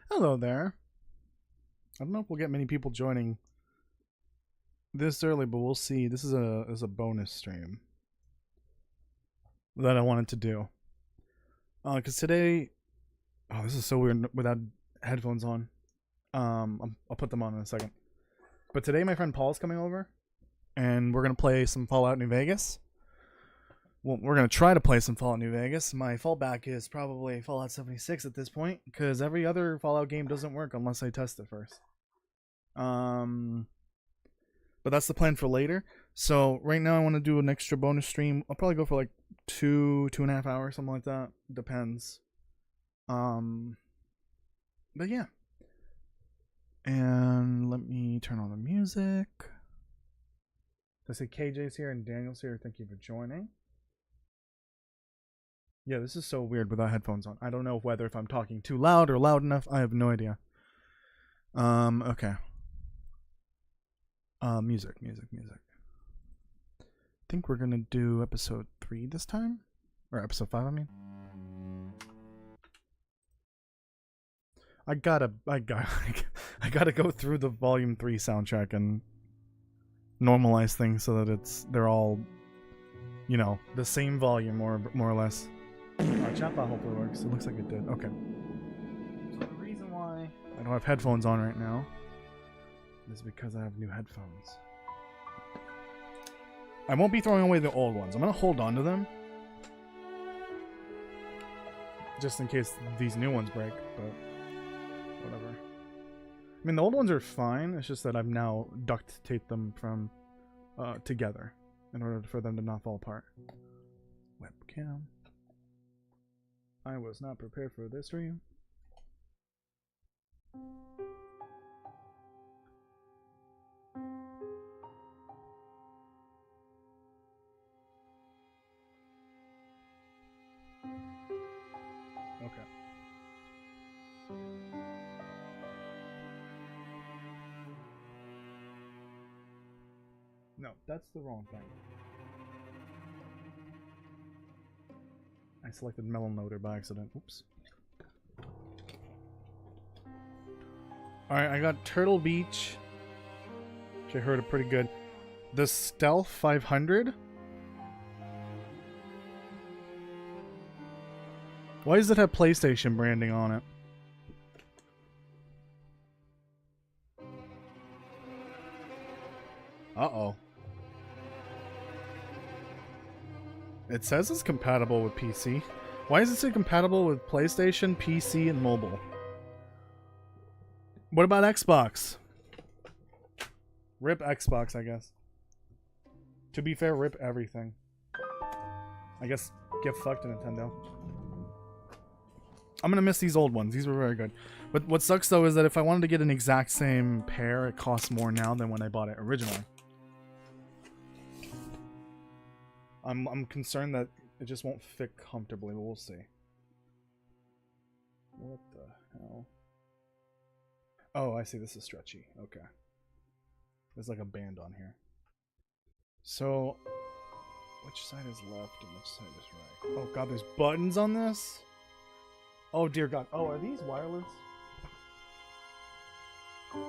Hello there. I don't know if we'll get many people joining this early, but we'll see. This is a bonus stream that I wanted to do. Cause today, oh, this is so weird without headphones on. I'll put them on in a second. But today, my friend Paul's coming over, and we're gonna play some Fallout New Vegas. Well, we're gonna try to play some Fallout New Vegas. My fallback is probably Fallout 76 at this point, because every other Fallout game doesn't work unless I test it first. But that's the plan for later. So right now I want to do an extra bonus stream. I'll probably go for like 2.5 hours, something like that. Depends. But yeah. And let me turn on the music. I say KJ's here and Daniel's here. Thank you for joining. Yeah, this is so weird without headphones on. I don't know whether if I'm talking too loud or loud enough. I have no idea. Okay. Music. I think we're gonna do episode 3 this time, or episode 5. I mean, I gotta go through the volume 3 soundtrack and normalize things so that they're all, you know, the same volume more or less. Our chat bot hopefully works. It looks like it did. Okay. So the reason why I don't have headphones on right now is because I have new headphones. I won't be throwing away the old ones. I'm gonna hold on to them just in case these new ones break, but whatever. I mean, the old ones are fine. It's just that I've now duct taped them from together in order for them to not fall apart. Webcam. I was not prepared for this stream. Okay. No, that's the wrong thing. I selected Melon Loader by accident. Oops. Alright, I got Turtle Beach, which I heard are pretty good. The Stealth 500. Why does it have PlayStation branding on it? Uh-oh. It says it's compatible with PC. Why is it say compatible with PlayStation, PC, and mobile? What about Xbox? RIP Xbox, I guess. To be fair, RIP everything. I guess get fucked, Nintendo. I'm gonna miss these old ones. These were very good. But what sucks though is that if I wanted to get an exact same pair, it costs more now than when I bought it originally. I'm concerned that it just won't fit comfortably, but we'll see. What the hell? Oh, I see. This is stretchy. Okay. There's like a band on here. So, which side is left and which side is right? Oh god, there's buttons on this? Oh dear god. Oh, are these wireless? You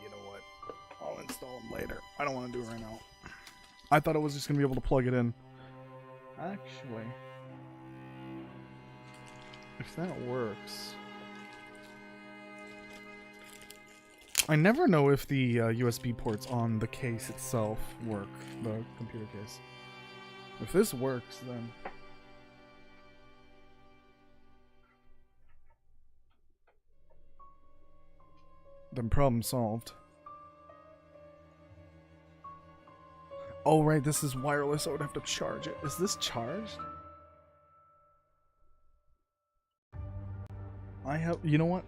know what? I'll install them later. I don't want to do it right now. I thought it was just going to be able to plug it in. Actually, if that works... I never know if the USB ports on the case itself work, the computer case. If this works, then problem solved. Oh right, this is wireless, so I would have to charge it. Is this charged? I have... You know what?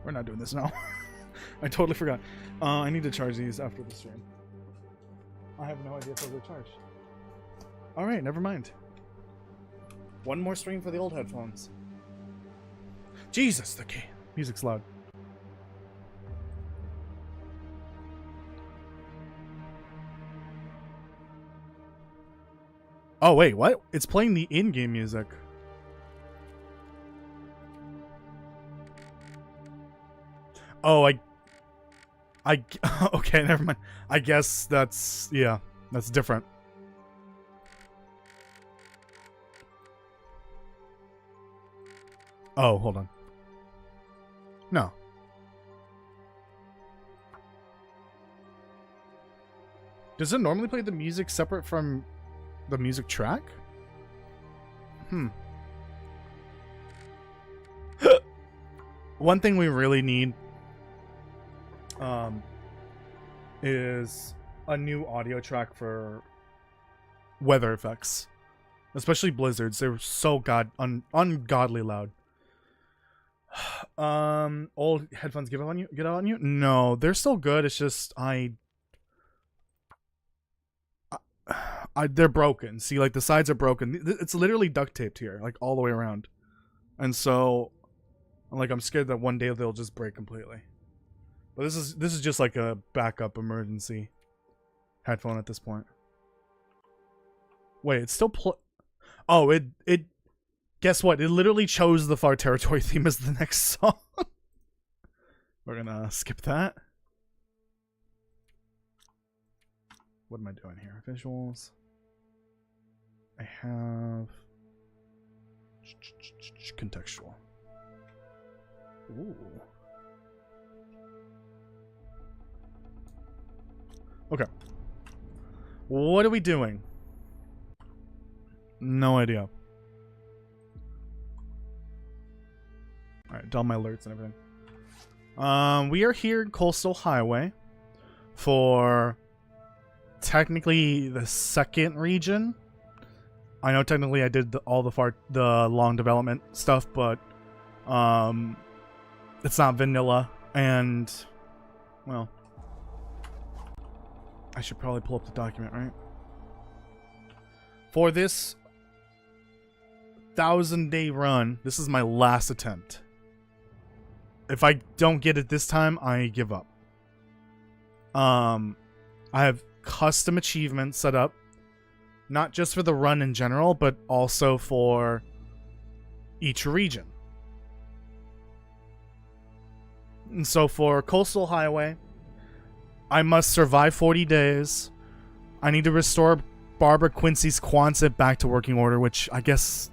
We're not doing this now. I totally forgot. I need to charge these after the stream. I have no idea if those are charged. Alright, never mind. One more stream for the old headphones. Jesus, the music's loud. Oh wait, what? It's playing the in-game music. Oh, okay, never mind. I guess that's, yeah, that's different. Oh, hold on. No. Does it normally play the music separate from the music track? One thing we really need is a new audio track for weather effects, especially blizzards. They're so ungodly loud. Old headphones give out on you? Get out on you? No, they're still good. It's just they're broken. See, like the sides are broken. It's literally duct taped here, like all the way around, and so, like, I'm scared that one day they'll just break completely. But this is just like a backup emergency headphone at this point. Wait, it's still oh, it guess what? It literally chose the Far Territory theme as the next song. We're gonna skip that. What am I doing here? Visuals. I have contextual. Ooh. Okay. What are we doing? No idea. Alright, done my alerts and everything. We are here in Coastal Highway for technically the second region. I know technically I did all the long development stuff, but it's not vanilla, and well, I should probably pull up the document, right? For this 1,000-day run, this is my last attempt. If I don't get it this time, I give up. I have custom achievements set up, not just for the run in general, but also for each region. And so for Coastal Highway, I must survive 40 days. I need to restore Barbara Quincy's Quonset back to working order, which I guess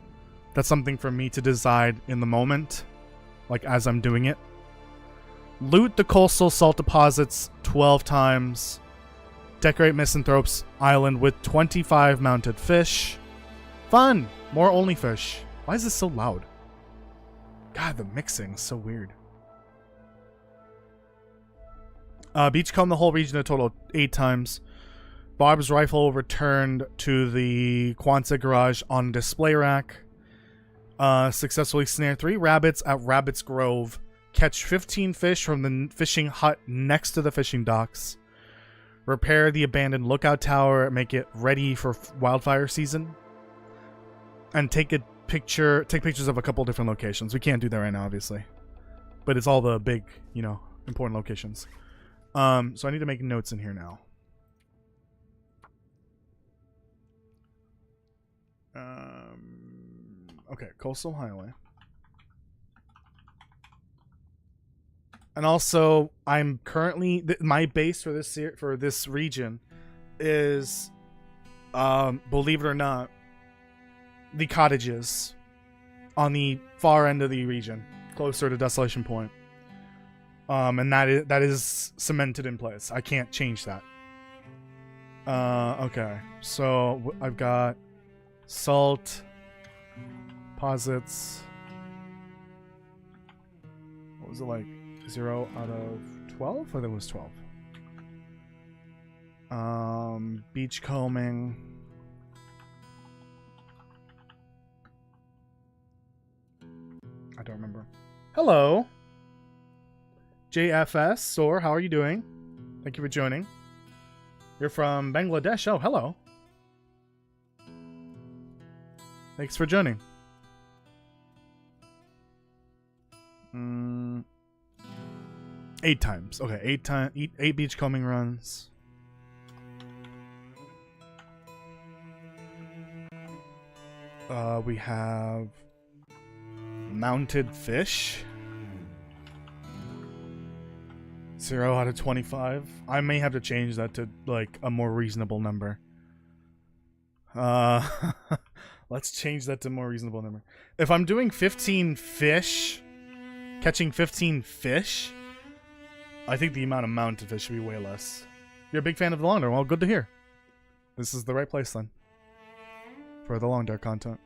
that's something for me to decide in the moment, like as I'm doing it. Loot the coastal salt deposits 12 times. Decorate Misanthrope's Island with 25 mounted fish. Fun! More only fish. Why is this so loud? God, the mixing is so weird. Beachcomb the whole region a total of 8 times. Bob's rifle returned to the Quonset garage on display rack. Successfully snare 3 rabbits at Rabbit's Grove. Catch 15 fish from the fishing hut next to the fishing docks. Repair the abandoned lookout tower, make it ready for wildfire season. And take pictures of a couple different locations. We can't do that right now, obviously. But it's all the big, important locations. So I need to make notes in here now. Okay, Coastal Highway. And also, I'm currently my base for this region is, believe it or not, the cottages on the far end of the region, closer to Desolation Point. And that is cemented in place. I can't change that. Okay, so I've got salt posits. What was it like? 0 out of 12? I think it was 12. Beach combing. I don't remember. Hello. JFS, Sor, how are you doing? Thank you for joining. You're from Bangladesh. Oh, hello. Thanks for joining. 8 times. Okay, 8 beachcombing runs. We have mounted fish. 0 out of 25. I may have to change that to like a more reasonable number. Let's change that to a more reasonable number. If I'm doing 15 fish, catching 15 fish, I think the amount of mountain fish should be way less. You're a big fan of the long dark. Well, good to hear. This is the right place then for the long dark content.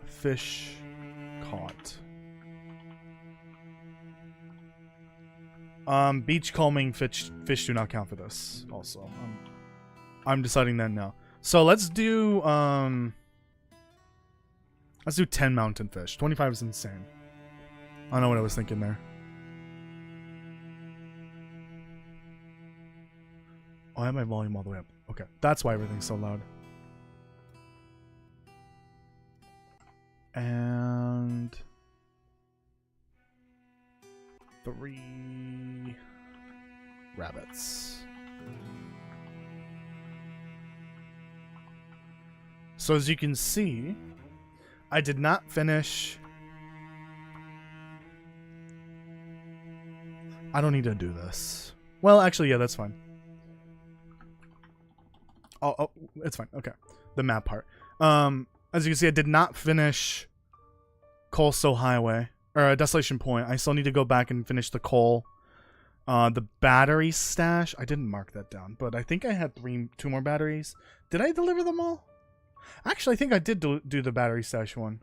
Fish caught. Beach combing fish do not count for this. Also, I'm deciding that now. So let's do 10 mountain fish. 25 is insane. I don't know what I was thinking there. Oh, I have my volume all the way up. Okay, that's why everything's so loud. And 3 rabbits. So as you can see, I did not finish. I don't need to do this. Well, actually, yeah, that's fine. Oh, it's fine. Okay. The map part. As you can see, I did not finish Coastal Highway or Desolation Point. I still need to go back and finish the coal. The battery stash. I didn't mark that down, but I think I had 2 more batteries. Did I deliver them all? Actually, I think I did do the battery stash one.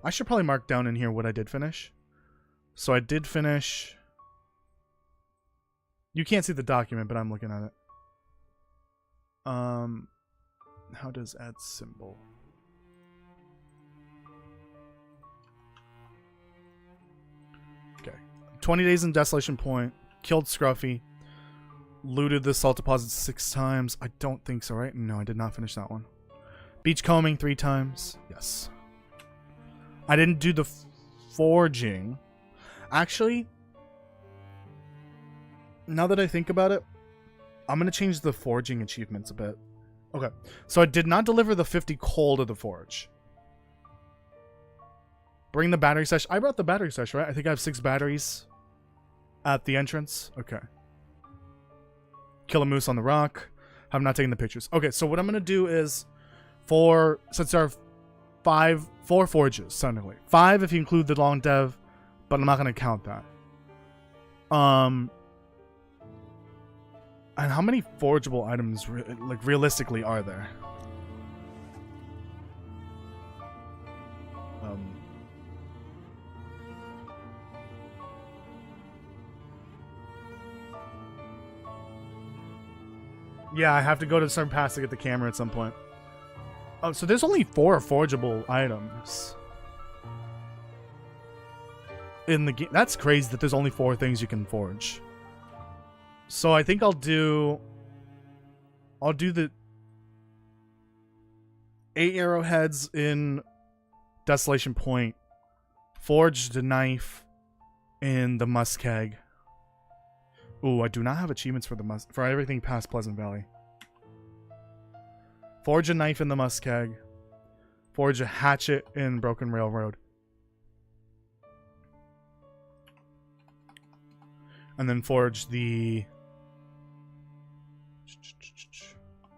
I should probably mark down in here what I did finish. So I did finish. You can't see the document, but I'm looking at it. How does add symbol? Okay. 20 days in Desolation Point. Killed Scruffy. Looted the salt deposit 6 times. I don't think so, right? No, I did not finish that one. Beach combing 3 times. Yes. I didn't do the forging. Actually, now that I think about it, I'm going to change the forging achievements a bit. Okay. So I did not deliver the 50 coal to the forge. Bring the battery stash. I brought the battery stash, right? I think I have 6 batteries at the entrance. Okay. Kill a moose on the rock. I'm not taking the pictures. Okay, so what I'm going to do is, since there are 4 forges, technically. 5 if you include the long dev, but I'm not going to count that. And how many forgeable items, realistically, are there? Yeah, I have to go to certain paths to get the camera at some point. Oh, so there's only 4 forgeable items in the game. That's crazy that there's only 4 things you can forge. So I think I'll do the 8 arrowheads in Desolation Point, forge the knife in the muskeg. Ooh, I do not have achievements for everything past Pleasant Valley. Forge a knife in the muskeg. Forge a hatchet in Broken Railroad. And then forge the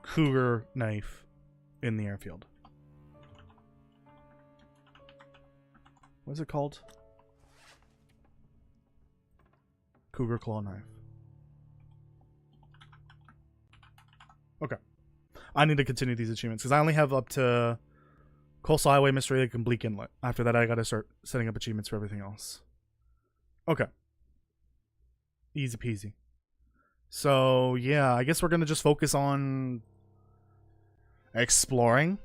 cougar knife in the airfield. What is it called? Cougar claw knife. Okay. I need to continue these achievements because I only have up to Coastal Highway, Mystery Lake, and Bleak Inlet. After that, I gotta start setting up achievements for everything else. Okay. Easy peasy. So, yeah, I guess we're gonna just focus on exploring.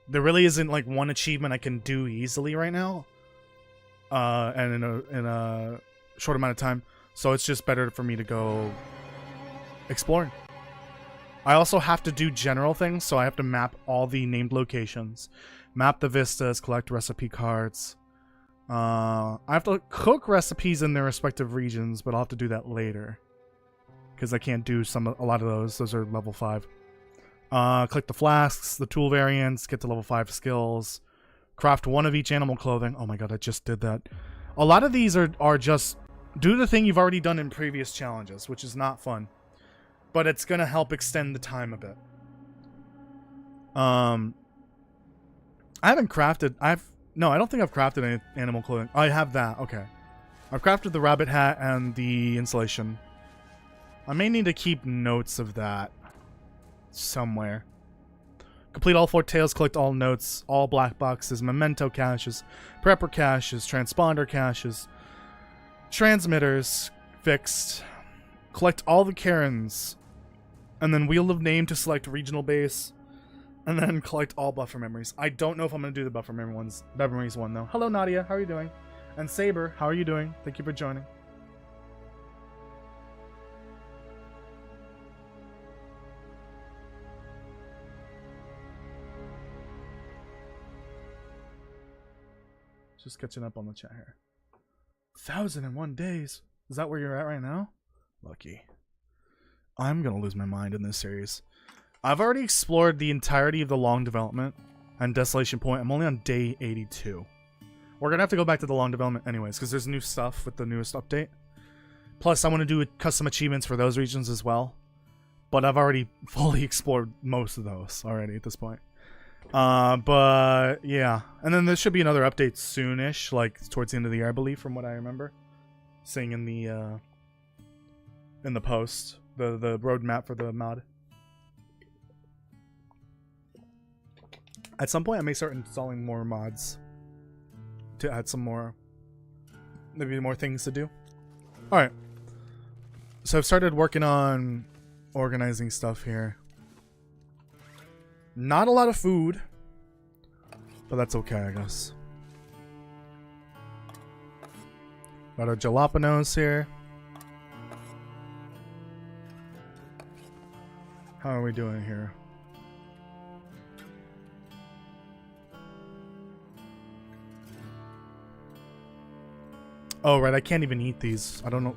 There really isn't like one achievement I can do easily right now. And in a short amount of time. So it's just better for me to go exploring. I also have to do general things, so I have to map all the named locations, map the vistas, collect recipe cards. I have to cook recipes in their respective regions, but I'll have to do that later because I can't do a lot of those. Those are level 5. Collect the flasks, the tool variants, get to level 5 skills, craft 1 of each animal clothing. Oh my god, I just did that. A lot of these are just do the thing you've already done in previous challenges, which is not fun. But it's gonna help extend the time a bit. I haven't crafted... No, I don't think I've crafted any animal clothing. I have that. Okay. I've crafted the rabbit hat and the insulation. I may need to keep notes of that somewhere. Complete all 4 tails, collect all notes, all black boxes, memento caches, prepper caches, transponder caches, transmitters fixed. Collect all the Karens, and then Wheel of Name to select regional base, and then collect all buffer memories. I don't know if I'm going to do the buffer memories one, though. Hello, Nadia. How are you doing? And Saber, how are you doing? Thank you for joining. Just catching up on the chat here. 1,001 days. Is that where you're at right now? Lucky. I'm gonna lose my mind in this series. I've already explored the entirety of the long development and Desolation Point. I'm only on day 82. We're gonna have to go back to the long development anyways, because there's new stuff with the newest update. Plus, I want to do custom achievements for those regions as well. But I've already fully explored most of those already at this point. But yeah, and then there should be another update soonish, like towards the end of the year, I believe, from what I remember seeing in the post, the roadmap for the mod. At some point, I may start installing more mods to add some more, maybe more things to do. All right, so I've started working on organizing stuff here. Not a lot of food, but that's okay, I guess. Got our jalapenos here. How are we doing here? Oh, right, I can't even eat these. I don't know.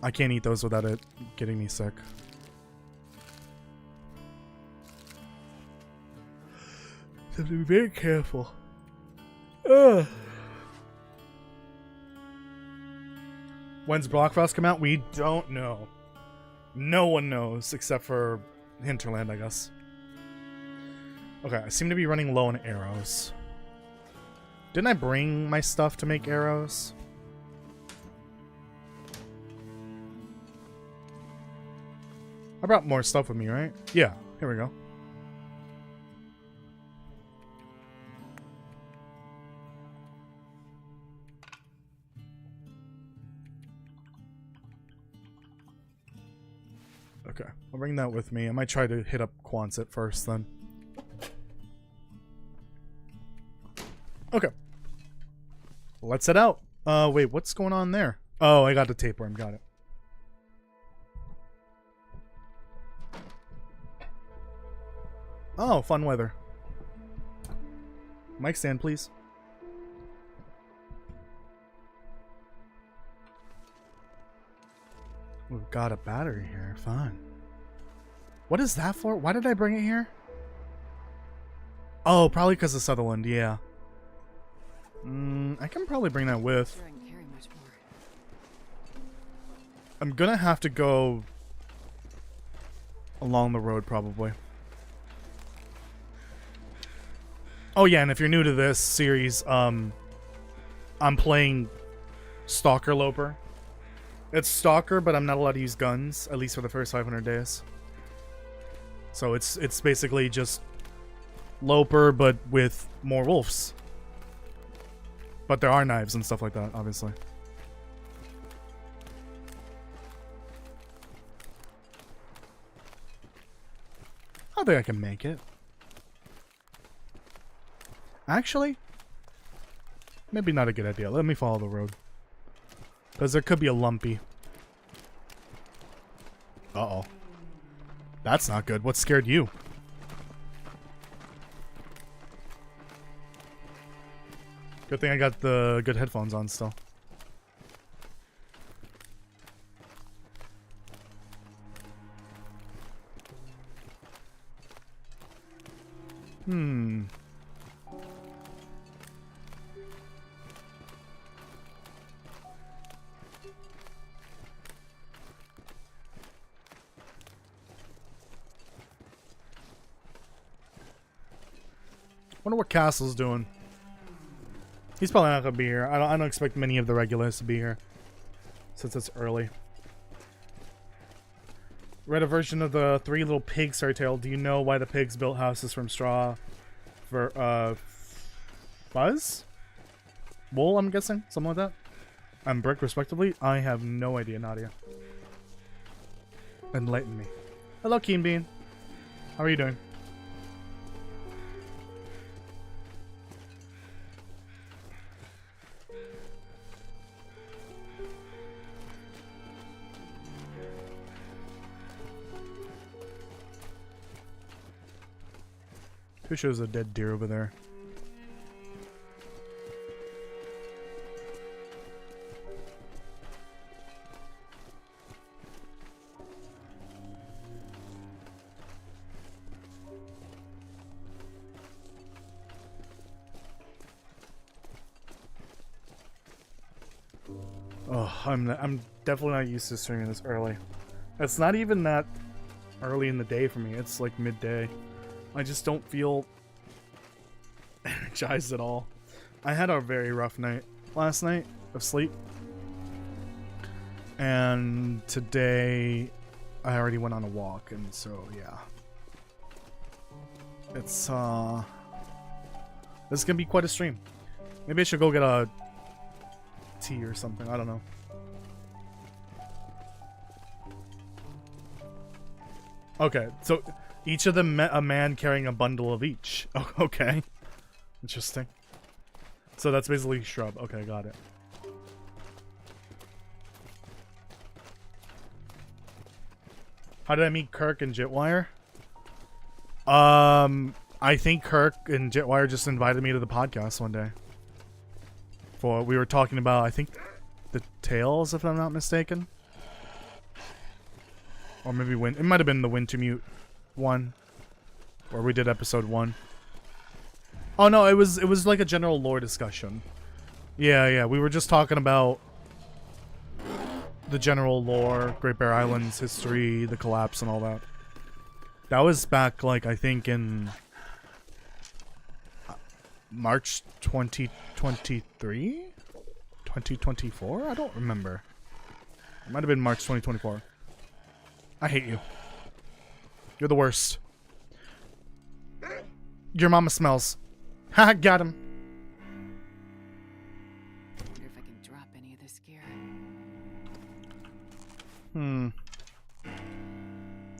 I can't eat those without it getting me sick. So have to be very careful. Ugh. When's Blackfrost come out? We don't know. No one knows except for Hinterland, I guess. Okay, I seem to be running low on arrows. Didn't I bring my stuff to make arrows? I brought more stuff with me, right? Yeah, here we go. Okay, I'll bring that with me. I might try to hit up Quonset first then. Okay. Let's head out. Wait, what's going on there? Oh, I got the tapeworm, got it. Oh, fun weather. Mic stand, please. We've got a battery here. Fun. What is that for? Why did I bring it here? Oh, probably because of Sutherland, yeah. I can probably bring that with. I'm gonna have to go along the road, probably. Oh yeah, and if you're new to this series, I'm playing Stalker Loper. It's Stalker, but I'm not allowed to use guns, at least for the first 500 days. So it's basically just Loper, but with more wolves. But there are knives and stuff like that, obviously. I think I can make it. Actually, maybe not a good idea. Let me follow the road. Because there could be a lumpy. Uh-oh. That's not good. What scared you? Good thing I got the good headphones on still. Wonder what Castle's doing. He's probably not gonna be here. I don't expect many of the regulars to be here, since it's early. Read a version of the Three Little Pigs fairy tale. Do you know why the pigs built houses from straw? For fuzz? Wool, I'm guessing? Something like that? And brick, respectively? I have no idea, Nadia. Enlighten me. Hello, Keen Bean. How are you doing? Who shows a dead deer over there? Oh, I'm definitely not used to streaming this early. It's not even that early in the day for me. It's like midday. I just don't feel energized at all. I had a very rough night last night of sleep. And today I already went on a walk, and so yeah. It's this is gonna be quite a stream. Maybe I should go get a tea or something, I don't know. Okay, so each of them met a man carrying a bundle of each. Oh, okay. Interesting. So that's basically shrub. Okay, got it. How did I meet Kirk and Jitwire? I think Kirk and Jitwire just invited me to the podcast one day. We were talking about, I think, the Tales, if I'm not mistaken. Or maybe it might have been the Wintermute one, where we did episode 1. Oh no, it was like a general lore discussion. Yeah, we were just talking about the general lore, Great Bear Island's history, the collapse, and all that. That was back, like, I think in March 2023? 2024? I don't remember. It might have been March 2024. I hate you. You're the worst. Your mama smells. Ha, got him. I wonder if I can drop any of this gear.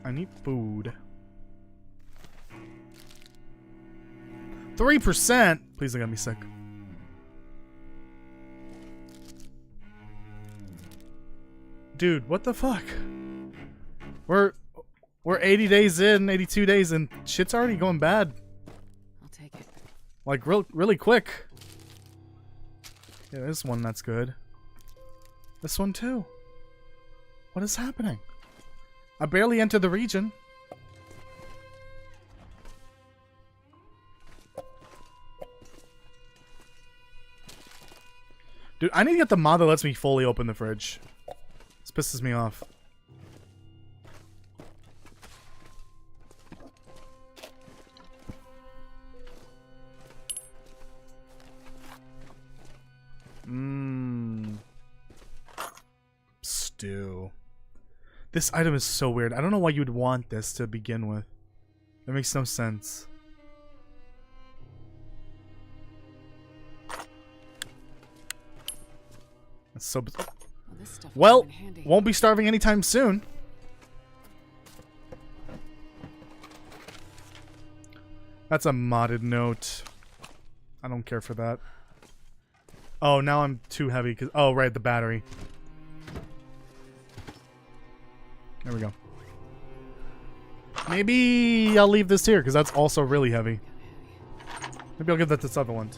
I need food. 3%? Please don't get me sick. Dude, what the fuck? We're 80 days in, 82 days, and shit's already going bad. I'll take it. Like, really quick. Yeah, there's one that's good. This one too. What is happening? I barely entered the region. Dude, I need to get the mod that lets me fully open the fridge. This pisses me off. Stew. This item is so weird. I don't know why you'd want this to begin with. It makes no sense. That's so bizarre. Well, won't be starving anytime soon. That's a modded note. I don't care for that. Oh, now I'm too heavy because oh right, the battery. There we go. Maybe I'll leave this here because that's also really heavy. Maybe I'll give that to this other one.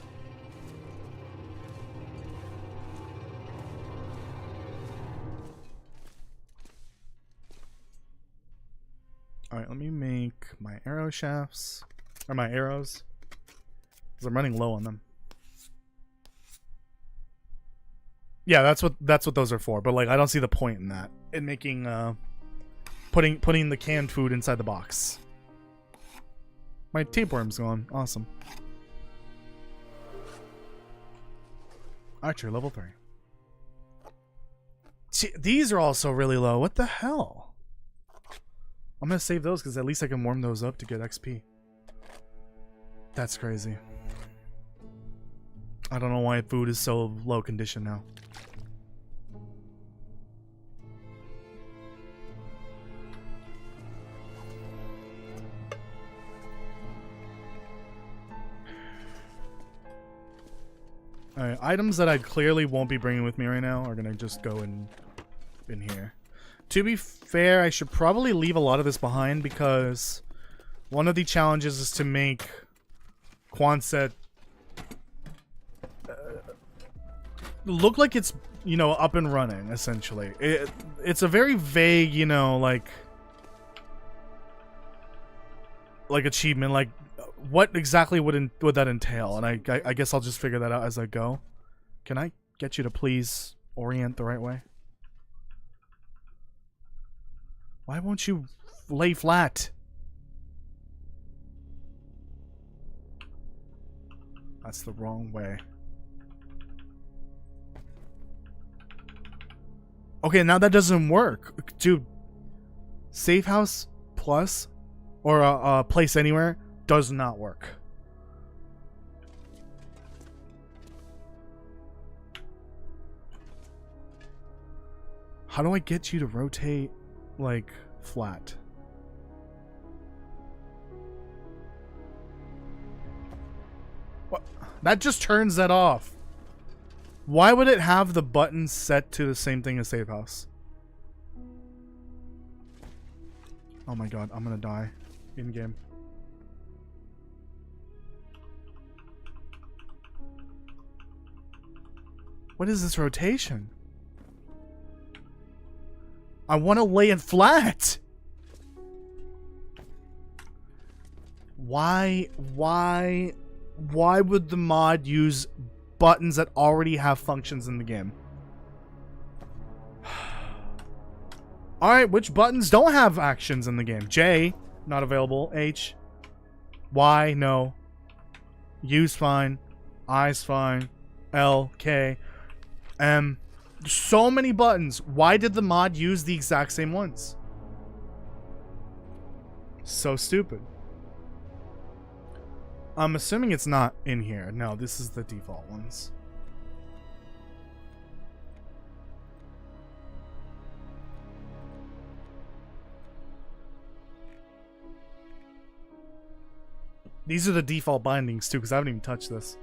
Alright, let me make my arrow shafts. Or my arrows. Because I'm running low on them. Yeah, that's what those are for. But like I don't see the point in that. In making putting the canned food inside the box. My tapeworm's gone. Awesome. Archer, level 3. These are also really low. What the hell? I'm gonna save those because at least I can warm those up to get XP. That's crazy. I don't know why food is so low condition now. Alright, items that I clearly won't be bringing with me right now are gonna just go in here. To be fair, I should probably leave a lot of this behind because one of the challenges is to make Quonset look like it's, you know, up and running, essentially. It's a very vague, you know, like achievement, like what exactly would that entail? And I guess I'll just figure that out as I go. Can I get you to please orient the right way? Why won't you lay flat? That's the wrong way. Okay, now that doesn't work. Dude, Safe House Plus or Place Anywhere does not work. How do I get you to rotate, like, flat? What? That just turns that off. Why would it have the button set to the same thing as Safe House? Oh my god, I'm gonna die in-game. What is this rotation? I want to lay it flat. Why would the mod use buttons that already have functions in the game? Alright, which buttons don't have actions in the game? J, not available. H. Y, no. U's fine. I's fine. L, K. M. So many buttons. Why did the mod use the exact same ones? So stupid. I'm assuming it's not in here. No, this is the default ones. These are the default bindings too, because I haven't even touched this.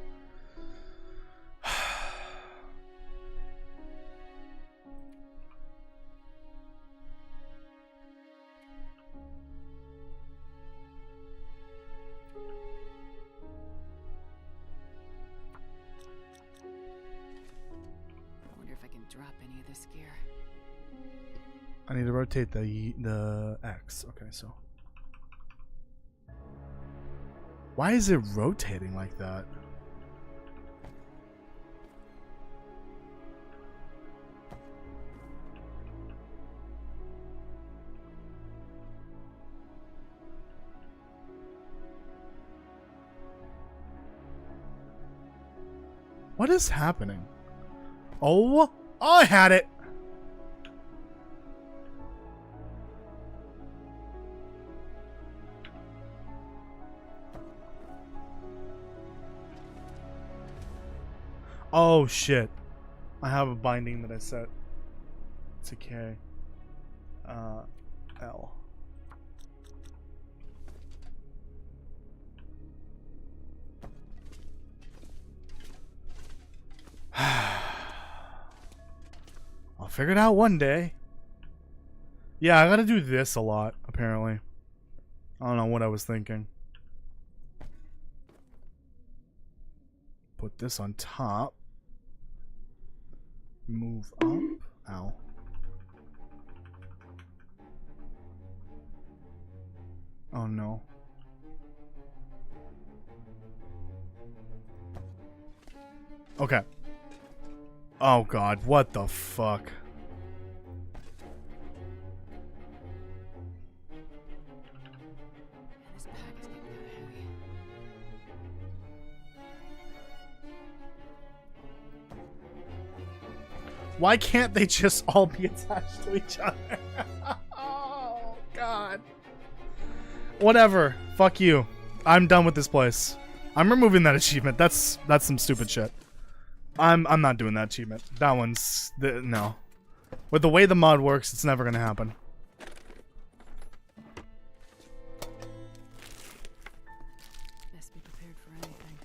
I need to rotate the X. Okay, so why is it rotating like that? What is happening? Oh, I had it. Oh shit. I have a binding that I set to K. L. I'll figure it out one day. Yeah, I gotta do this a lot, apparently. I don't know what I was thinking. Put this on top. Move up. Ow. Oh no. Okay. Oh god, what the fuck? This pack is getting kind of heavy. Why can't they just all be attached to each other? Oh, God. Whatever. Fuck you. I'm done with this place. I'm removing that achievement. That's some stupid shit. I'm not doing that achievement. That one's... no. With the way the mod works, it's never gonna happen. Best be prepared for anything.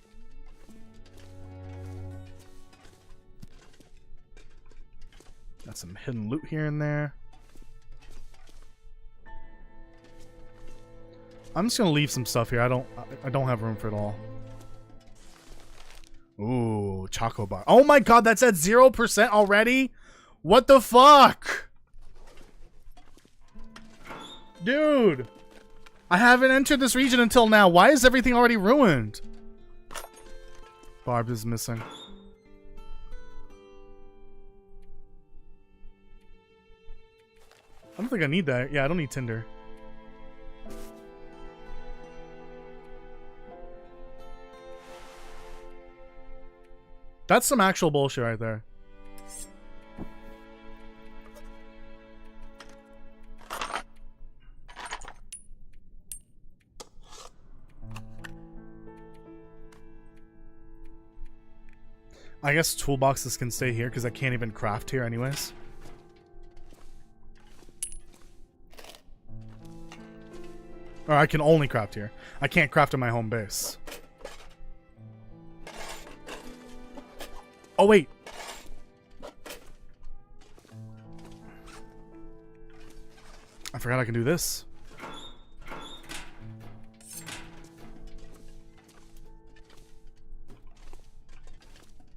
Got some hidden loot here and there. I'm just gonna leave some stuff here. I don't have room for it all. Ooh, Choco Bar. Oh my god, that's at 0% already? What the fuck? Dude! I haven't entered this region until now. Why is everything already ruined? Barb is missing. I don't think I need that. Yeah, I don't need Tinder. That's some actual bullshit right there. I guess toolboxes can stay here because I can't even craft here anyways. Or I can only craft here. I can't craft in my home base. Oh, wait. I forgot I can do this.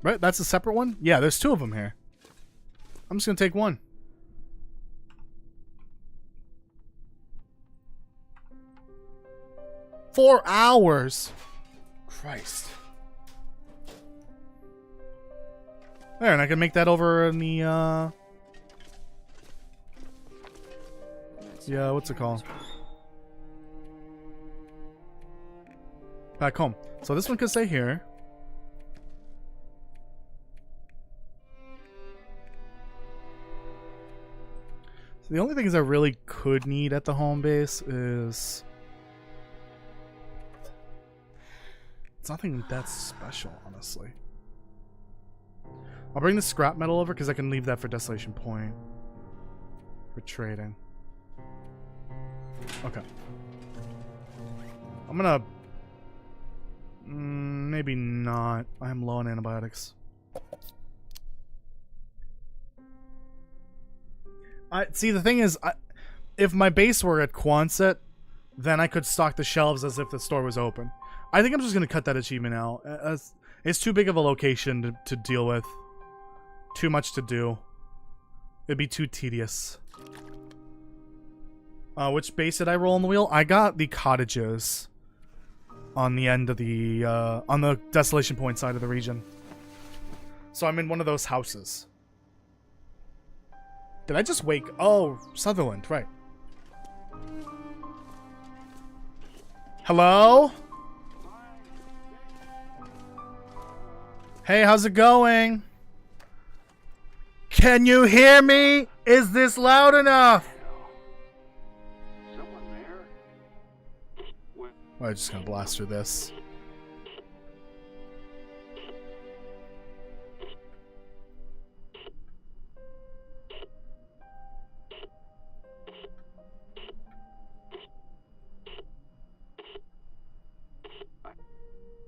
Right? That's a separate one? Yeah, there's two of them here. I'm just going to take one. $4 hours. Christ. There, and I can make that over in the, yeah, what's it called? Back home. So this one could stay here. So the only things I really could need at the home base is... it's nothing that special, honestly. I'll bring the scrap metal over because I can leave that for Desolation Point. For trading. Okay. I'm gonna... maybe not. I'm low on antibiotics. See, the thing is, if my base were at Quonset, then I could stock the shelves as if the store was open. I think I'm just going to cut that achievement out. It's too big of a location to deal with. Too much to do. It'd be too tedious. Which base did I roll on the wheel? I got the cottages on the end of the, on the Desolation Point side of the region. So I'm in one of those houses. Did I just wake? Oh, Sutherland, right. Hello? Hey, how's it going? Can you hear me? Is this loud enough? Someone there? I'm just gonna blast through this.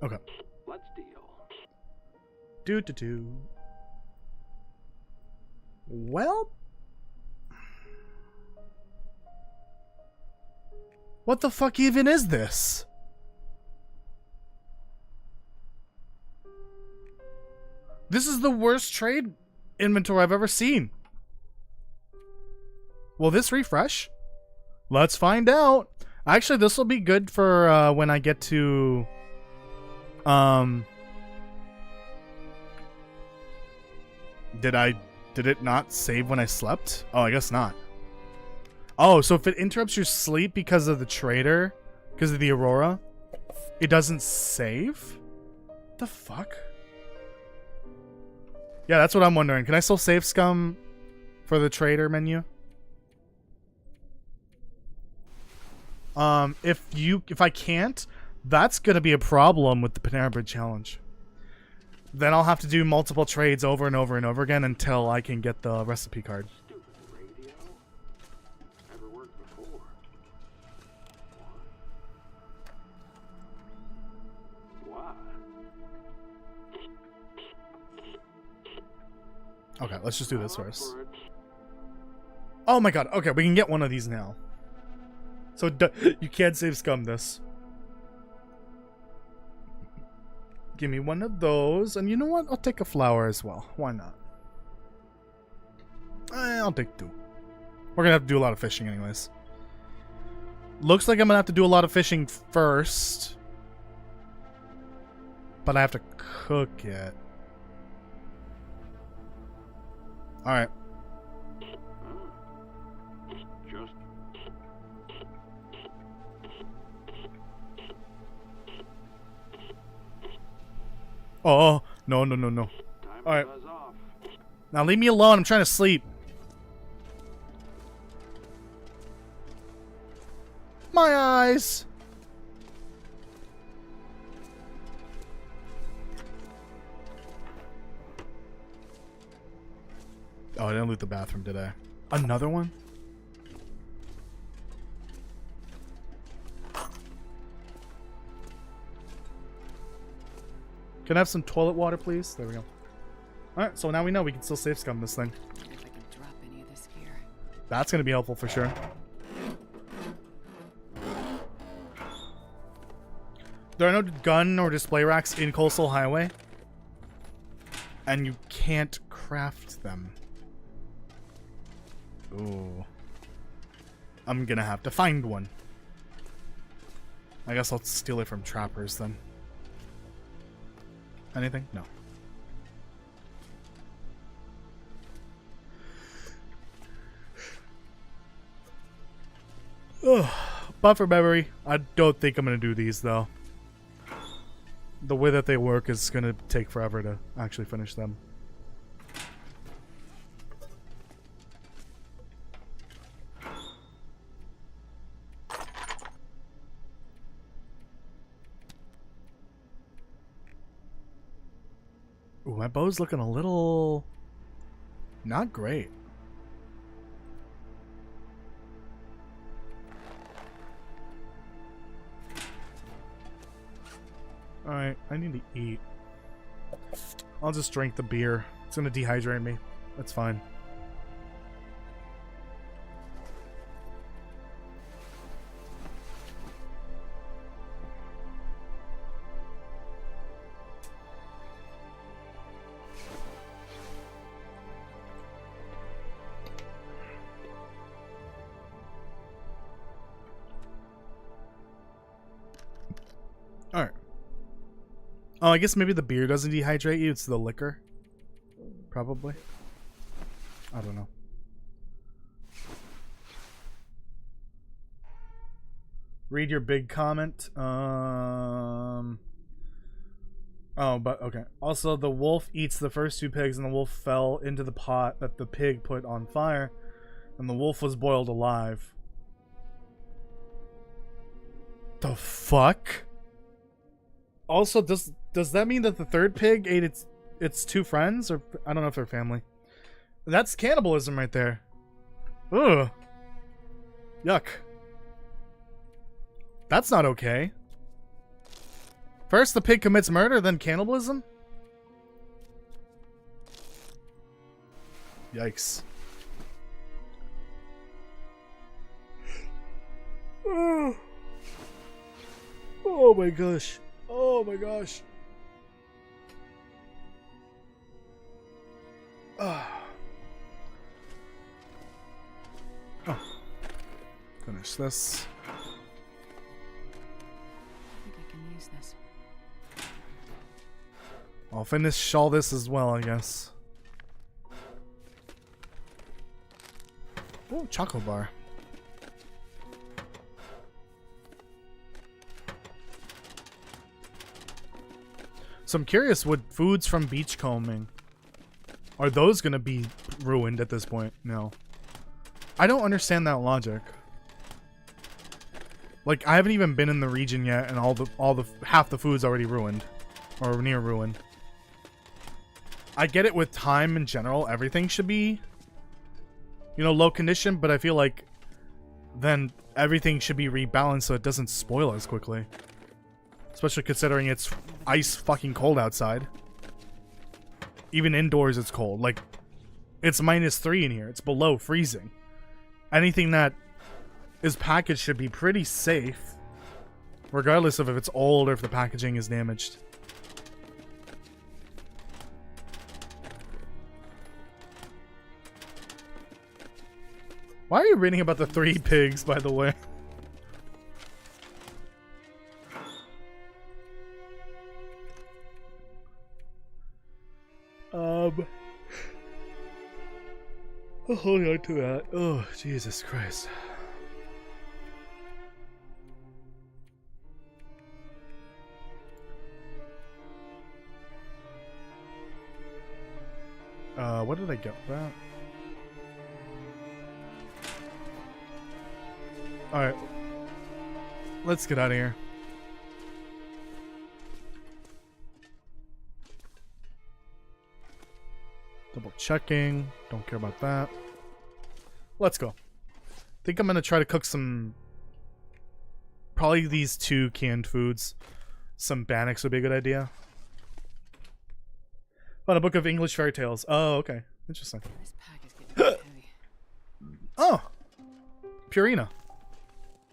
Okay. Let's deal. Do. Well, what the fuck even is this? This is the worst trade inventory I've ever seen. Will this refresh? Let's find out. Actually, this will be good for when I get to did it not save when I slept? Oh, I guess not. Oh, so if it interrupts your sleep because of the trader, because of the Aurora, it doesn't save? The fuck? Yeah, that's what I'm wondering. Can I still save scum for the trader menu? If I can't, that's gonna be a problem with the Panera Bread challenge. Then I'll have to do multiple trades over and over and over again until I can get the recipe card. Stupid radio. Never worked before. Why? Okay, let's just do this first. Oh my god, okay, we can get one of these now. So you can't save scum this. Give me one of those, and you know what? I'll take a flower as well. Why not? I'll take 2. We're gonna have to do a lot of fishing anyways. Looks like I'm gonna have to do a lot of fishing first. But I have to cook it. Alright. Just Oh, no. time All right. to buzz off. Now leave me alone. I'm trying to sleep. My eyes. Oh, I didn't loot the bathroom, did I? Another one? Can I have some toilet water, please? There we go. Alright, so now we know we can still save scum this thing. Wonder if I can drop any of this gear. That's going to be helpful for sure. There are no gun or display racks in Coastal Highway. And you can't craft them. Ooh. I'm going to have to find one. I guess I'll steal it from trappers then. Anything? No. Ugh. Buffer memory. I don't think I'm going to do these, though. The way that they work is going to take forever to actually finish them. Ooh, my bow's looking a little... not great. Alright, I need to eat. I'll just drink the beer. It's gonna dehydrate me. That's fine. Alright. Oh, I guess maybe the beer doesn't dehydrate you. It's the liquor. Probably. I don't know. Read your big comment. Oh, but okay. Also, the wolf eats the first 2 pigs, and the wolf fell into the pot that the pig put on fire, and the wolf was boiled alive. The fuck? Also, does that mean that the 3rd pig ate its 2 friends? Or I don't know if they're family. That's cannibalism right there. Ugh. Yuck. That's not okay. First the pig commits murder, then cannibalism? Yikes. Oh my gosh. Oh my gosh. Oh. Finish this. I think I can use this. I'll finish all this as well, I guess. Oh, chocolate bar. So I'm curious, would foods from beachcombing Are those gonna be ruined at this point? No. I don't understand that logic. Like, I haven't even been in the region yet, and half the food's already ruined. Or near ruined. I get it with time in general, everything should be, you know, low condition, but I feel like then everything should be rebalanced so it doesn't spoil as quickly. Especially considering it's ice fucking cold outside. Even indoors it's cold. Like, it's -3 in here. It's below freezing. Anything that is packaged should be pretty safe. Regardless of if it's old or if the packaging is damaged. Why are you reading about the 3 pigs, by the way? I'll hold on to that. Oh, Jesus Christ. What did I get with that? Alright. Let's get out of here. Double checking. Don't care about that. Let's go. Think I'm gonna try to cook some... Probably these 2 canned foods. Some Bannocks would be a good idea. Found a book of English fairy tales. Oh, okay. Interesting. This pack is getting heavy. Oh! Purina.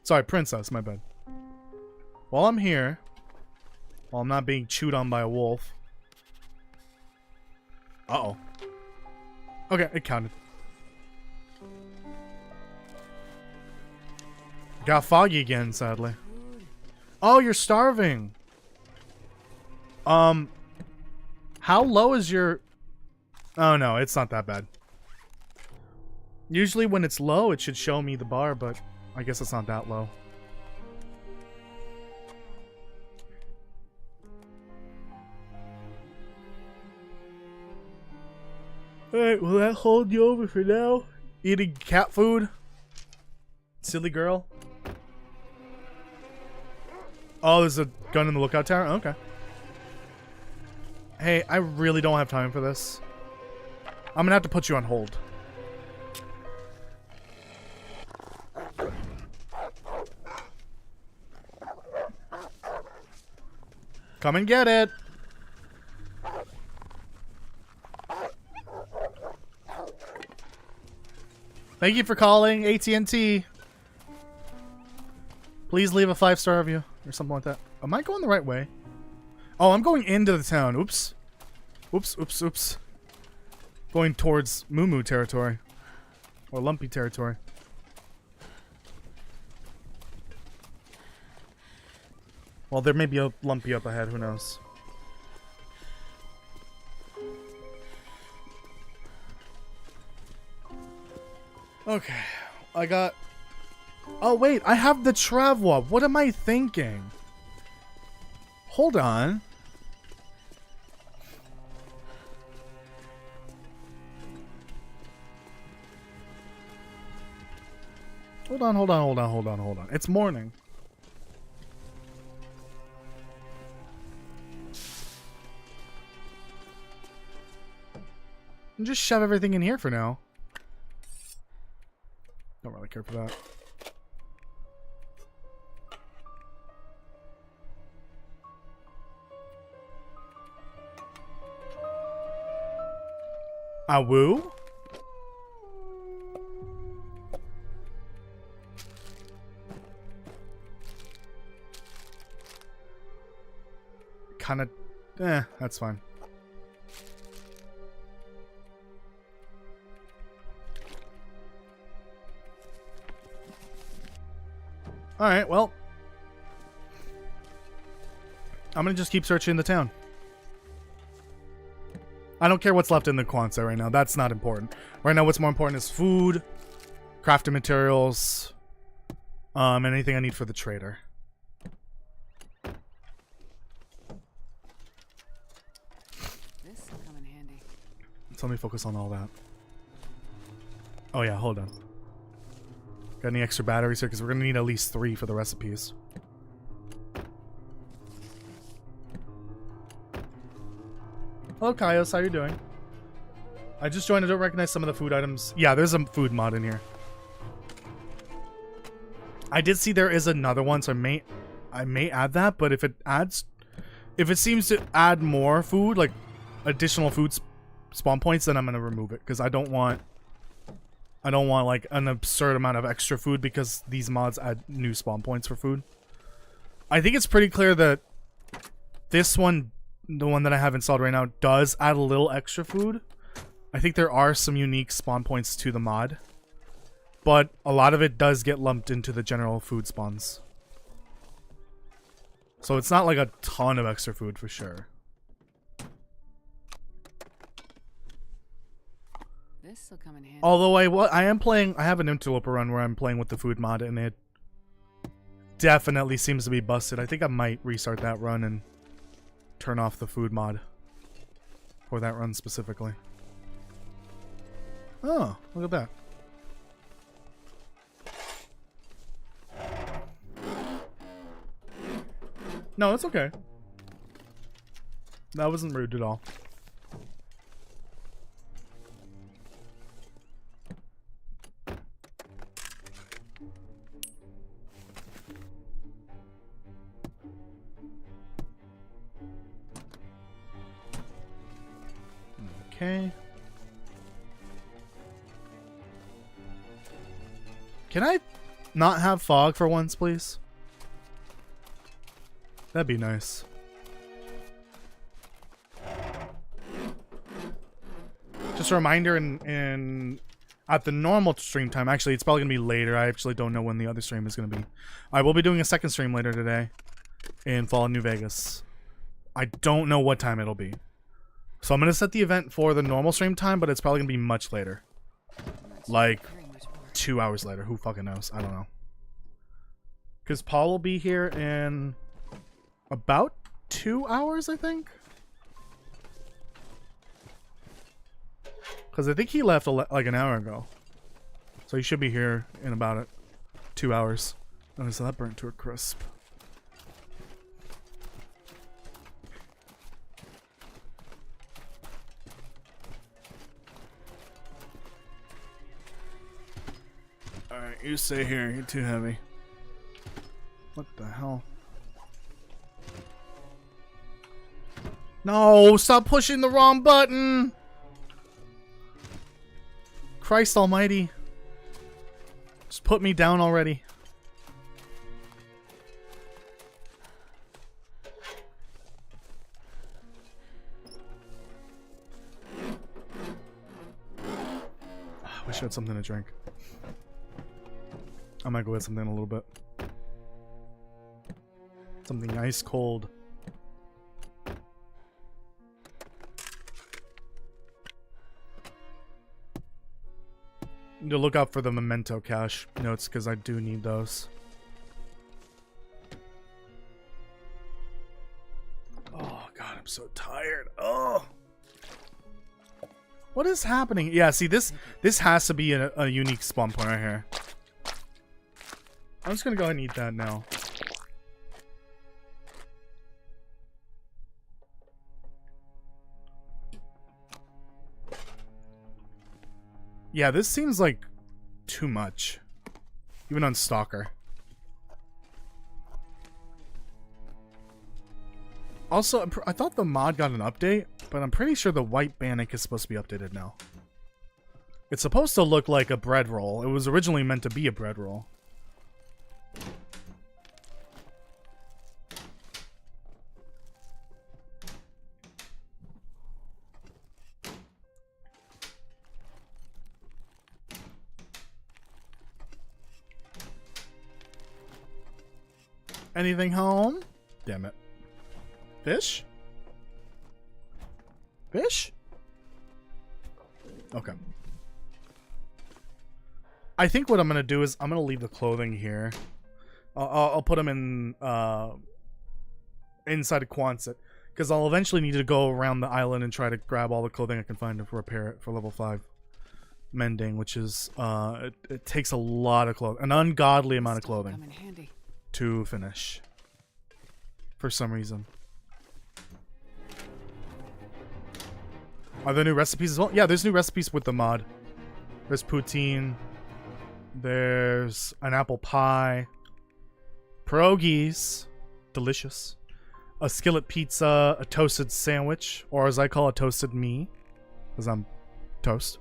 Sorry, princess, my bad. While I'm here, while I'm not being chewed on by a wolf. Uh-oh. Okay, it counted. Got foggy again, sadly. Oh, you're starving. How low is your... Oh, no, it's not that bad. Usually when it's low, it should show me the bar, but I guess it's not that low. Alright, will that hold you over for now? Eating cat food? Silly girl. Oh, there's a gun in the lookout tower? Okay. Hey, I really don't have time for this. I'm gonna have to put you on hold. Come and get it. Thank you for calling AT&T. Please leave a 5-star review or something like that. Am I going the right way? Oh, I'm going into the town. Oops. Oops, oops, oops. Going towards Moo Moo territory. Or Lumpy territory. Well, there may be a Lumpy up ahead. Who knows? Okay. I got... Oh, wait. I have the Travwa. What am I thinking? Hold on. Hold on, hold on, hold on, hold on, hold on. It's morning. And just shove everything in here for now. Don't really care for that. Awoo? Kinda... that's fine. Alright, well. I'm gonna just keep searching the town. I don't care what's left in the Kwanzaa right now. That's not important. Right now what's more important is food, crafting materials, anything I need for the trader. This will come in handy. So let me focus on all that. Oh yeah, hold on. Got any extra batteries here? Because we're gonna need at least 3 for the recipes. Hello, Kaios. How you doing? I just joined. I don't recognize some of the food items. Yeah, there's a food mod in here. I did see there is another one, so I may add that. But if it seems to add more food, like additional food spawn points, then I'm gonna remove it because I don't want like an absurd amount of extra food because these mods add new spawn points for food. I think it's pretty clear that this one, the one that I have installed right now, does add a little extra food. I think there are some unique spawn points to the mod, but a lot of it does get lumped into the general food spawns. So it's not like a ton of extra food for sure. This will come in handy. Although I have an interloper run where I'm playing with the food mod and it definitely seems to be busted. I think I might restart that run and turn off the food mod for that run specifically. Oh, look at that. No, it's okay. That wasn't rude at all. Okay. Can I not have fog for once, please? That'd be nice. Just a reminder, in at the normal stream time, actually it's probably gonna be later. I actually don't know when the other stream is gonna be. I will be doing a second stream later today in Fallout New Vegas. I don't know what time it'll be. So I'm gonna set the event for the normal stream time, but it's probably gonna be much later. Like 2 hours later. Who fucking knows? I don't know. Because Paul will be here in about 2 hours, I think. Because I think he left like an hour ago. So he should be here in about 2 hours. Oh, so that burnt to a crisp. Alright, you stay here. You're too heavy. What the hell? No, stop pushing the wrong button! Christ almighty. Just put me down already. I wish I had something to drink. I might go get something in a little bit. Something ice cold. Need to look out for the memento cache notes because I do need those. Oh god, I'm so tired. Oh, what is happening? Yeah, see this has to be a unique spawn point right here. I'm just gonna go ahead and eat that now. Yeah, this seems like too much. Even on Stalker. Also, I thought the mod got an update, but I'm pretty sure the white Bannock is supposed to be updated now. It's supposed to look like a bread roll. It was originally meant to be a bread roll. Anything home? Damn it. Fish? Fish? Okay. I think what I'm gonna do is I'm gonna leave the clothing here. I'll put them in inside of Quonset Because I'll eventually need to go around the island and try to grab all the clothing I can find to repair it for level 5 mending, which is it takes a lot of clothing, an ungodly amount of This'll clothing come in handy. to finish. For some reason. Are there new recipes as well? Yeah, there's new recipes with the mod. There's poutine. There's an apple pie. Pierogies. Delicious. A skillet pizza, a toasted sandwich, or as I call it, toasted me, because I'm toast.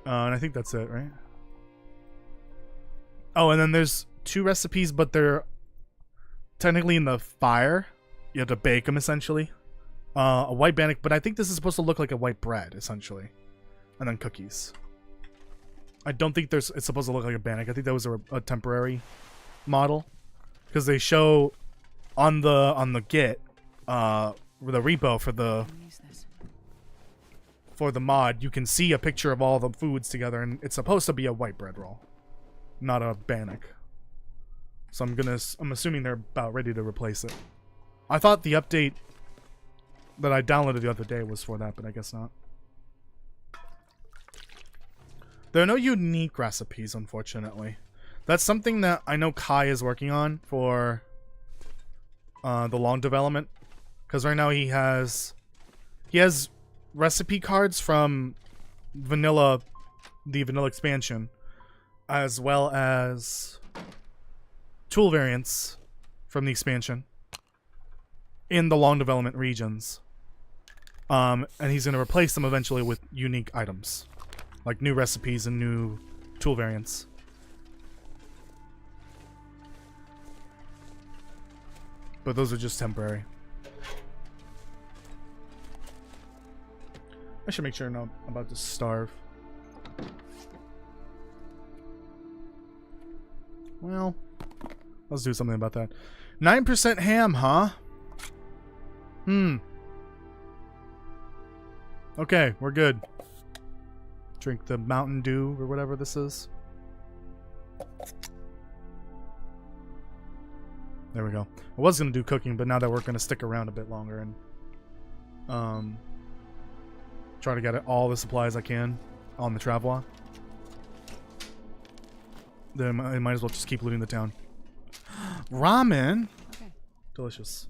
And I think that's it, right? Oh, and then there's 2 recipes, but they're technically in the fire. You have to bake them, essentially. A white bannock, but I think this is supposed to look like a white bread, essentially. And then cookies. I don't think it's supposed to look like a bannock. I think that was a temporary model. Because they show on the Git, the repo for the mod, you can see a picture of all the foods together, and it's supposed to be a white bread roll, not a bannock. So I'm assuming they're about ready to replace it. I thought the update that I downloaded the other day was for that, but I guess not. There are no unique recipes, unfortunately. That's something that I know Kai is working on for the long development, because right now he has recipe cards from the vanilla expansion, as well as tool variants from the expansion in the long development regions. And he's going to replace them eventually with unique items, like new recipes and new tool variants. But those are just temporary. I should make sure I'm about to starve. Well, let's do something about that. 9% ham, huh? Okay, we're good. Drink the Mountain Dew or whatever this is. There we go. I was going to do cooking, but now that we're going to stick around a bit longer and try to get all the supplies I can on the Travois, then I might as well just keep looting the town. Ramen! Okay. Delicious.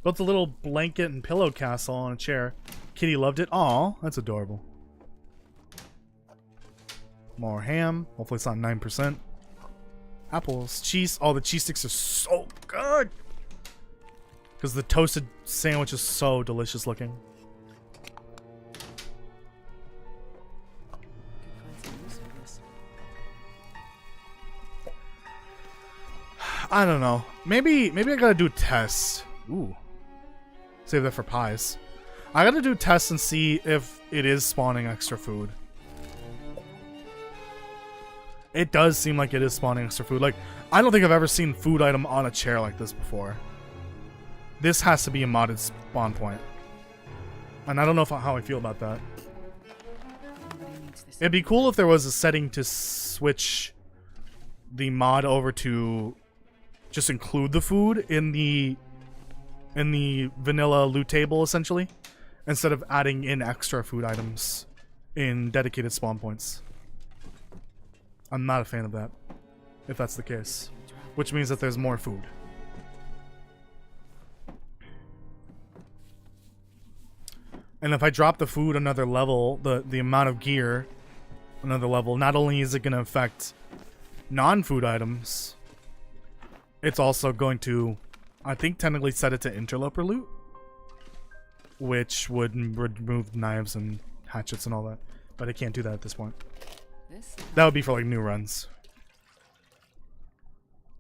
Built a little blanket and pillow castle on a chair. Kitty loved it. Aw, that's adorable. More ham. Hopefully it's not 9%. Apples. Cheese. Oh, the cheese sticks are so good! Because the toasted sandwich is so delicious looking. Could find some use for this. I don't know. Maybe I gotta do tests. Ooh. Save that for pies. I gotta do tests and see if it is spawning extra food. It does seem like it is spawning extra food. Like, I don't think I've ever seen food item on a chair like this before. This has to be a modded spawn point. And I don't know how I feel about that. Nobody needs this. It'd be cool if there was a setting to switch the mod over to just include the food in the vanilla loot table, essentially, instead of adding in extra food items in dedicated spawn points. I'm not a fan of that, if that's the case, which means that there's more food. And if I drop the food another level, the amount of gear another level, not only is it going to affect non-food items, it's also going to, I think, technically set it to interloper loot, which would remove knives and hatchets and all that. But I can't do that at this point. That would be for like new runs.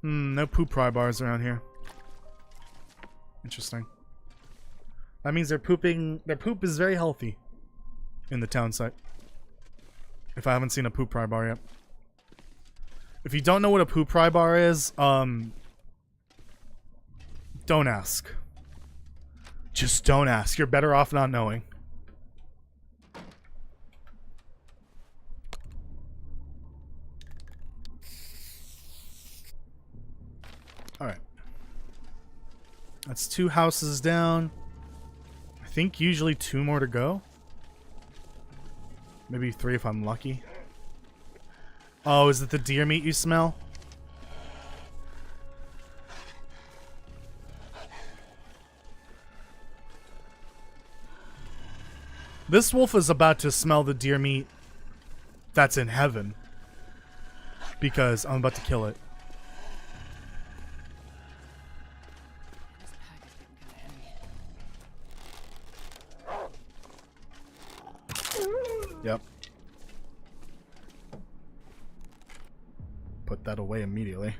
No poop pry bars around here. Interesting. That means they're pooping. Their poop is very healthy in the town site. If I haven't seen a poop pry bar yet. If you don't know what a poop pry bar is, don't ask. Just don't ask. You're better off not knowing. Alright. That's 2 houses down. I think usually 2 more to go. Maybe 3 if I'm lucky. Oh, is it the deer meat you smell? This wolf is about to smell the deer meat that's in heaven. Because I'm about to kill it. This pack is getting kind of heavy. Yep. Put that away immediately.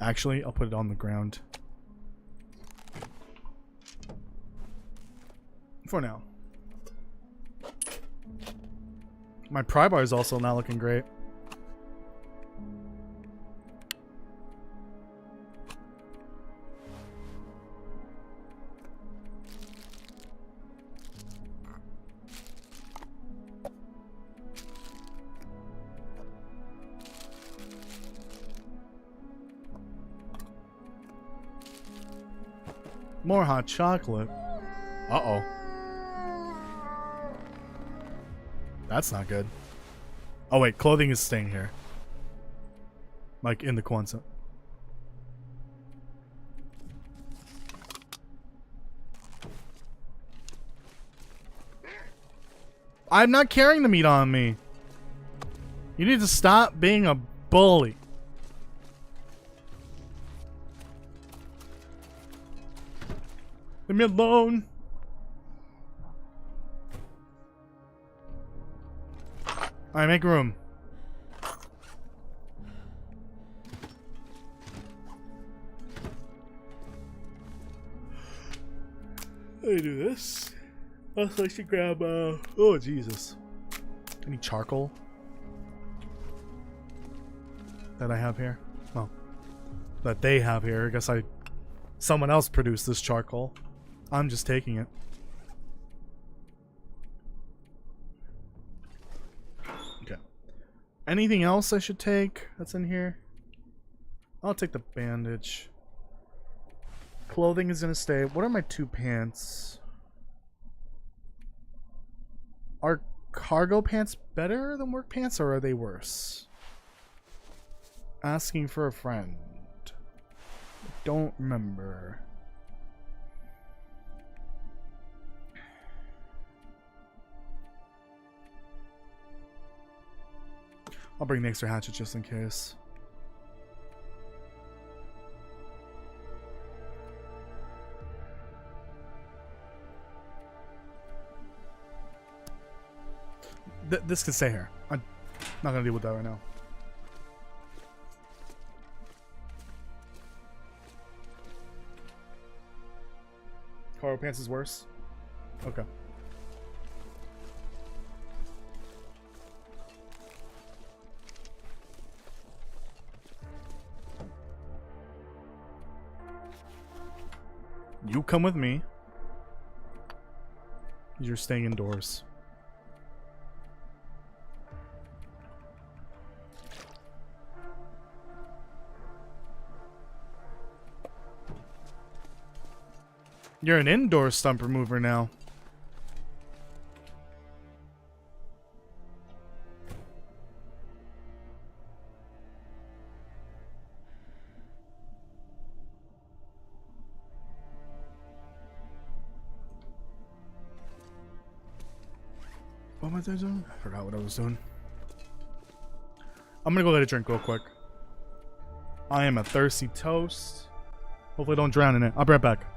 Actually, I'll put it on the ground. For now. My pry bar is also not looking great. More hot chocolate. Uh-oh. That's not good. Oh wait, clothing is staying here. Like in the Kwanzaa. I'm not carrying the meat on me. You need to stop being a bully. Leave me alone. Alright, make room. Let me do this. Also, I should grab, oh, Jesus. Any charcoal that I have here? Well, that they have here. I guess someone else produced this charcoal. I'm just taking it. Okay. Anything else I should take that's in here? I'll take the bandage. Clothing is gonna stay. What are my 2 pants? Are cargo pants better than work pants, or are they worse? Asking for a friend. Don't remember. I'll bring the extra hatchet just in case. This can stay here. I'm not gonna deal with that right now. Cargo pants is worse? Okay. You come with me. You're staying indoors. You're an indoor stump remover now. What was I doing? I forgot what I was doing. I'm gonna go get a drink real quick. I am a thirsty toast. Hopefully I don't drown in it. I'll be right back.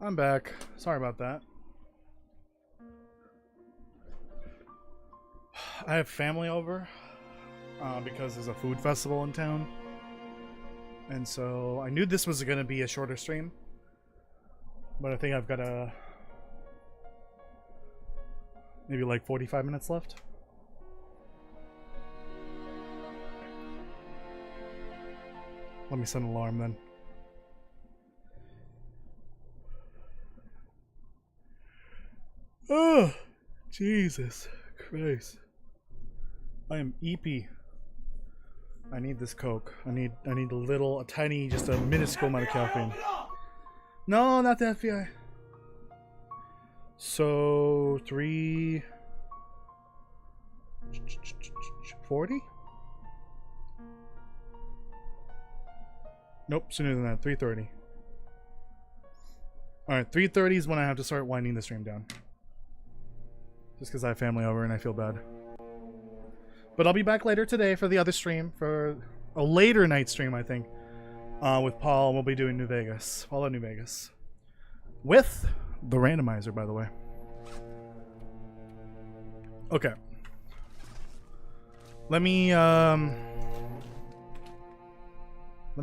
I'm back. Sorry about that. I have family over because there's a food festival in town. And so I knew this was going to be a shorter stream. But I think I've got maybe like 45 minutes left. Let me set an alarm then. Oh, Jesus Christ. I am eepy. I need this Coke. I need a tiny, just a minuscule amount of caffeine. No, not the FBI. So 340? Nope, sooner than that. 3:30. Alright, 3:30 is when I have to start winding the stream down. Just because I have family over and I feel bad. But I'll be back later today for the other stream, for a later night stream, I think. With Paul, we'll be doing New Vegas. Fallout New Vegas. With the randomizer, by the way. Okay. Let me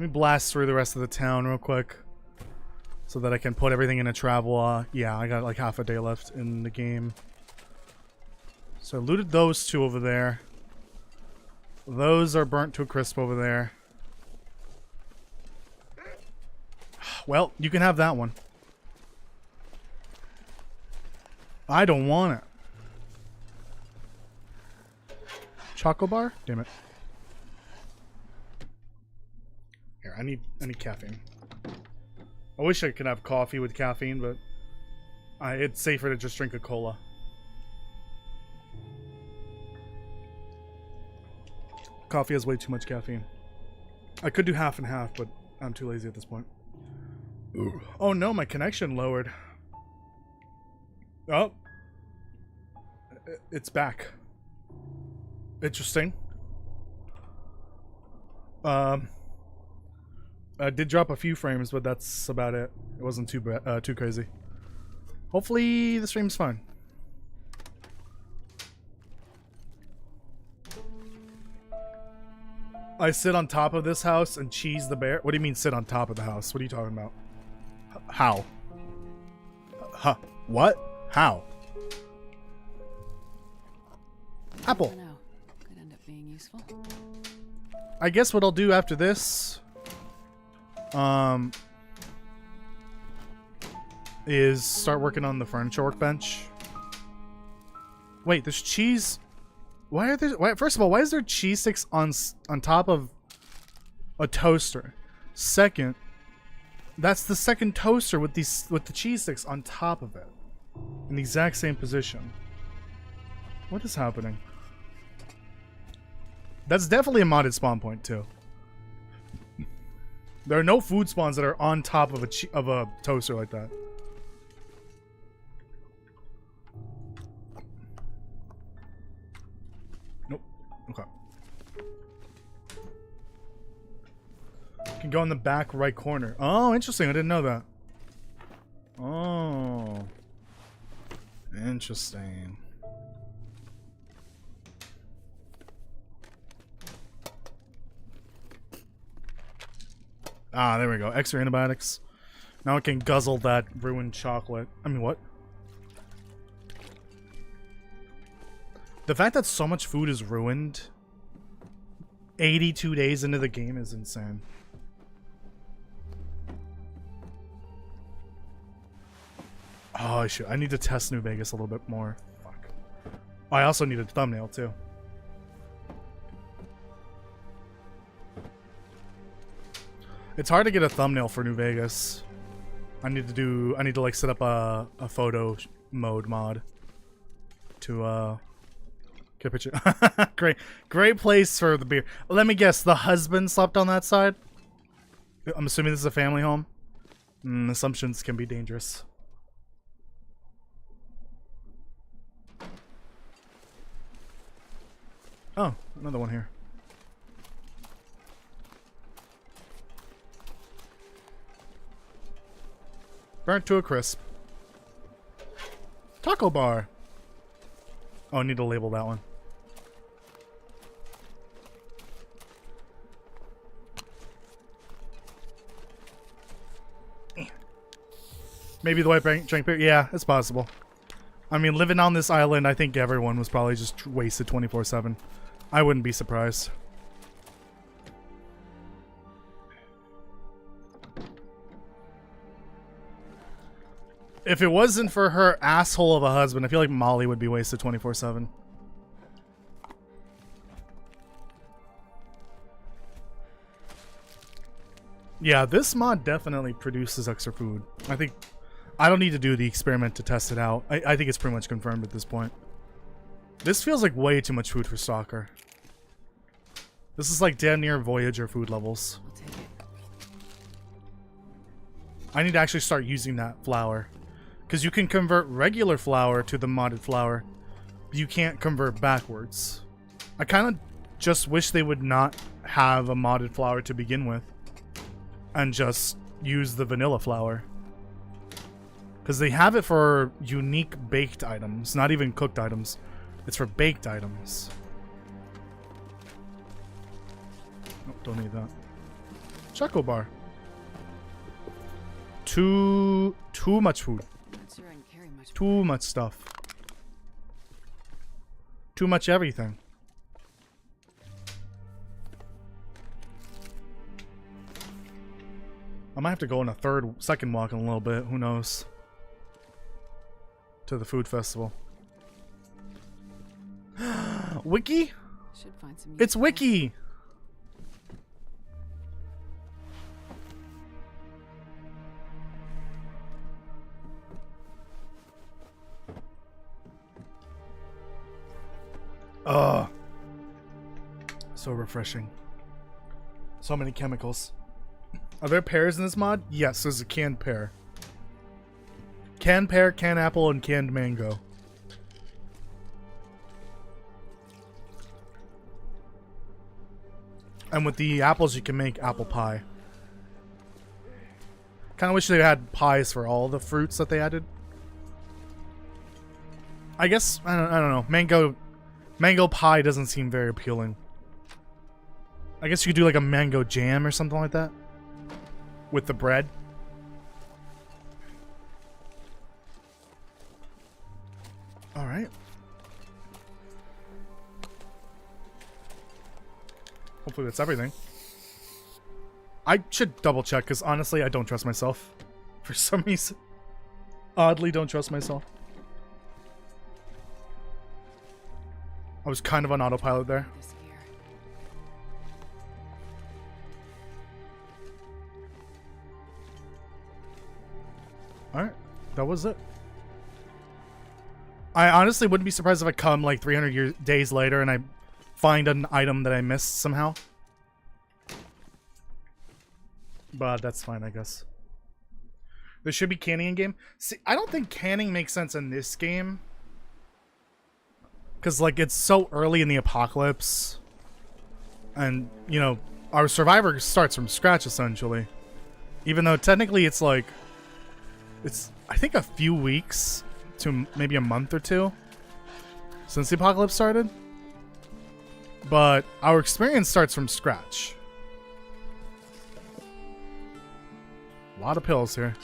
blast through the rest of the town real quick. So that I can put everything in a travel. Yeah, I got like half a day left in the game. So I looted those two over there. Those are burnt to a crisp over there. Well, you can have that one. I don't want it. Choco bar? Damn it. Here, I need caffeine. I wish I could have coffee with caffeine, but it's safer to just drink a cola. Coffee has way too much caffeine. I could do half and half, but I'm too lazy at this point. Ooh. Oh no, my connection lowered. Oh. It's back. Interesting. I did drop a few frames, but that's about it. It wasn't too crazy. Hopefully the stream's fine. I sit on top of this house and cheese the bear. What do you mean sit on top of the house? What are you talking about? How? Huh? What? How? Apple. I don't know. Could end up being useful. I guess what I'll do after this, is start working on the furniture workbench. Wait, there's cheese. Why are there? First of all, why is there cheese sticks on top of a toaster? Second, that's the second toaster with the cheese sticks on top of it, in the exact same position. What is happening? That's definitely a modded spawn point too. There are no food spawns that are on top of a toaster like that. Nope. Okay. Can go in the back right corner. Oh, interesting. I didn't know that. Oh. Interesting. Ah, there we go. Extra antibiotics. Now I can guzzle that ruined chocolate. I mean, what? The fact that so much food is ruined 82 days into the game is insane. Oh, I need to test New Vegas a little bit more. Fuck. I also need a thumbnail too. It's hard to get a thumbnail for New Vegas. I need to like set up a photo mode mod to get a picture. Great place for the beer. Let me guess, the husband slept on that side? I'm assuming this is a family home. Assumptions can be dangerous. Oh, another one here. Burnt to a crisp. Taco bar. Oh, I need to label that one. Maybe the white drink beer. Yeah, it's possible. I mean, living on this island, I think everyone was probably just wasted 24/7. I wouldn't be surprised. If it wasn't for her asshole of a husband, I feel like Molly would be wasted 24/7. Yeah, this mod definitely produces extra food. I don't need to do the experiment to test it out. I think it's pretty much confirmed at this point. This feels like way too much food for Stalker. This is like damn near Voyager food levels. I'll take it. I need to actually start using that flour. Because you can convert regular flour to the modded flour. But you can't convert backwards. I kind of just wish they would not have a modded flour to begin with. And just use the vanilla flour. Because they have it for unique baked items, not even cooked items. It's for baked items. Oh, don't need that. Choco bar. Too much food. Not sure I can carry much. Too much stuff. Too much everything. I might have to go on a second walk in a little bit. Who knows? To the food festival. Wiki? Should find some. It's Wiki! Ugh. So refreshing. So many chemicals. Are there pears in this mod? Yes, there's a canned pear. Canned pear, canned apple, and canned mango. And with the apples, you can make apple pie. Kind of wish they had pies for all the fruits that they added. I guess, I don't know. Mango pie doesn't seem very appealing. I guess you could do like a mango jam or something like that. With the bread. Alright. Hopefully that's everything. I should double check because honestly I don't trust myself. For some reason. Oddly don't trust myself. I was kind of on autopilot there. This here. Alright. That was it. I honestly wouldn't be surprised if I come like 300 days later and I find an item that I missed somehow. But that's fine, I guess. There should be canning in game. See, I don't think canning makes sense in this game. Because, like, it's so early in the apocalypse. And, you know, our survivor starts from scratch, essentially. Even though technically it's like... It's, I think, a few weeks to maybe a month or two since the apocalypse started. But our experience starts from scratch. A lot of pills here.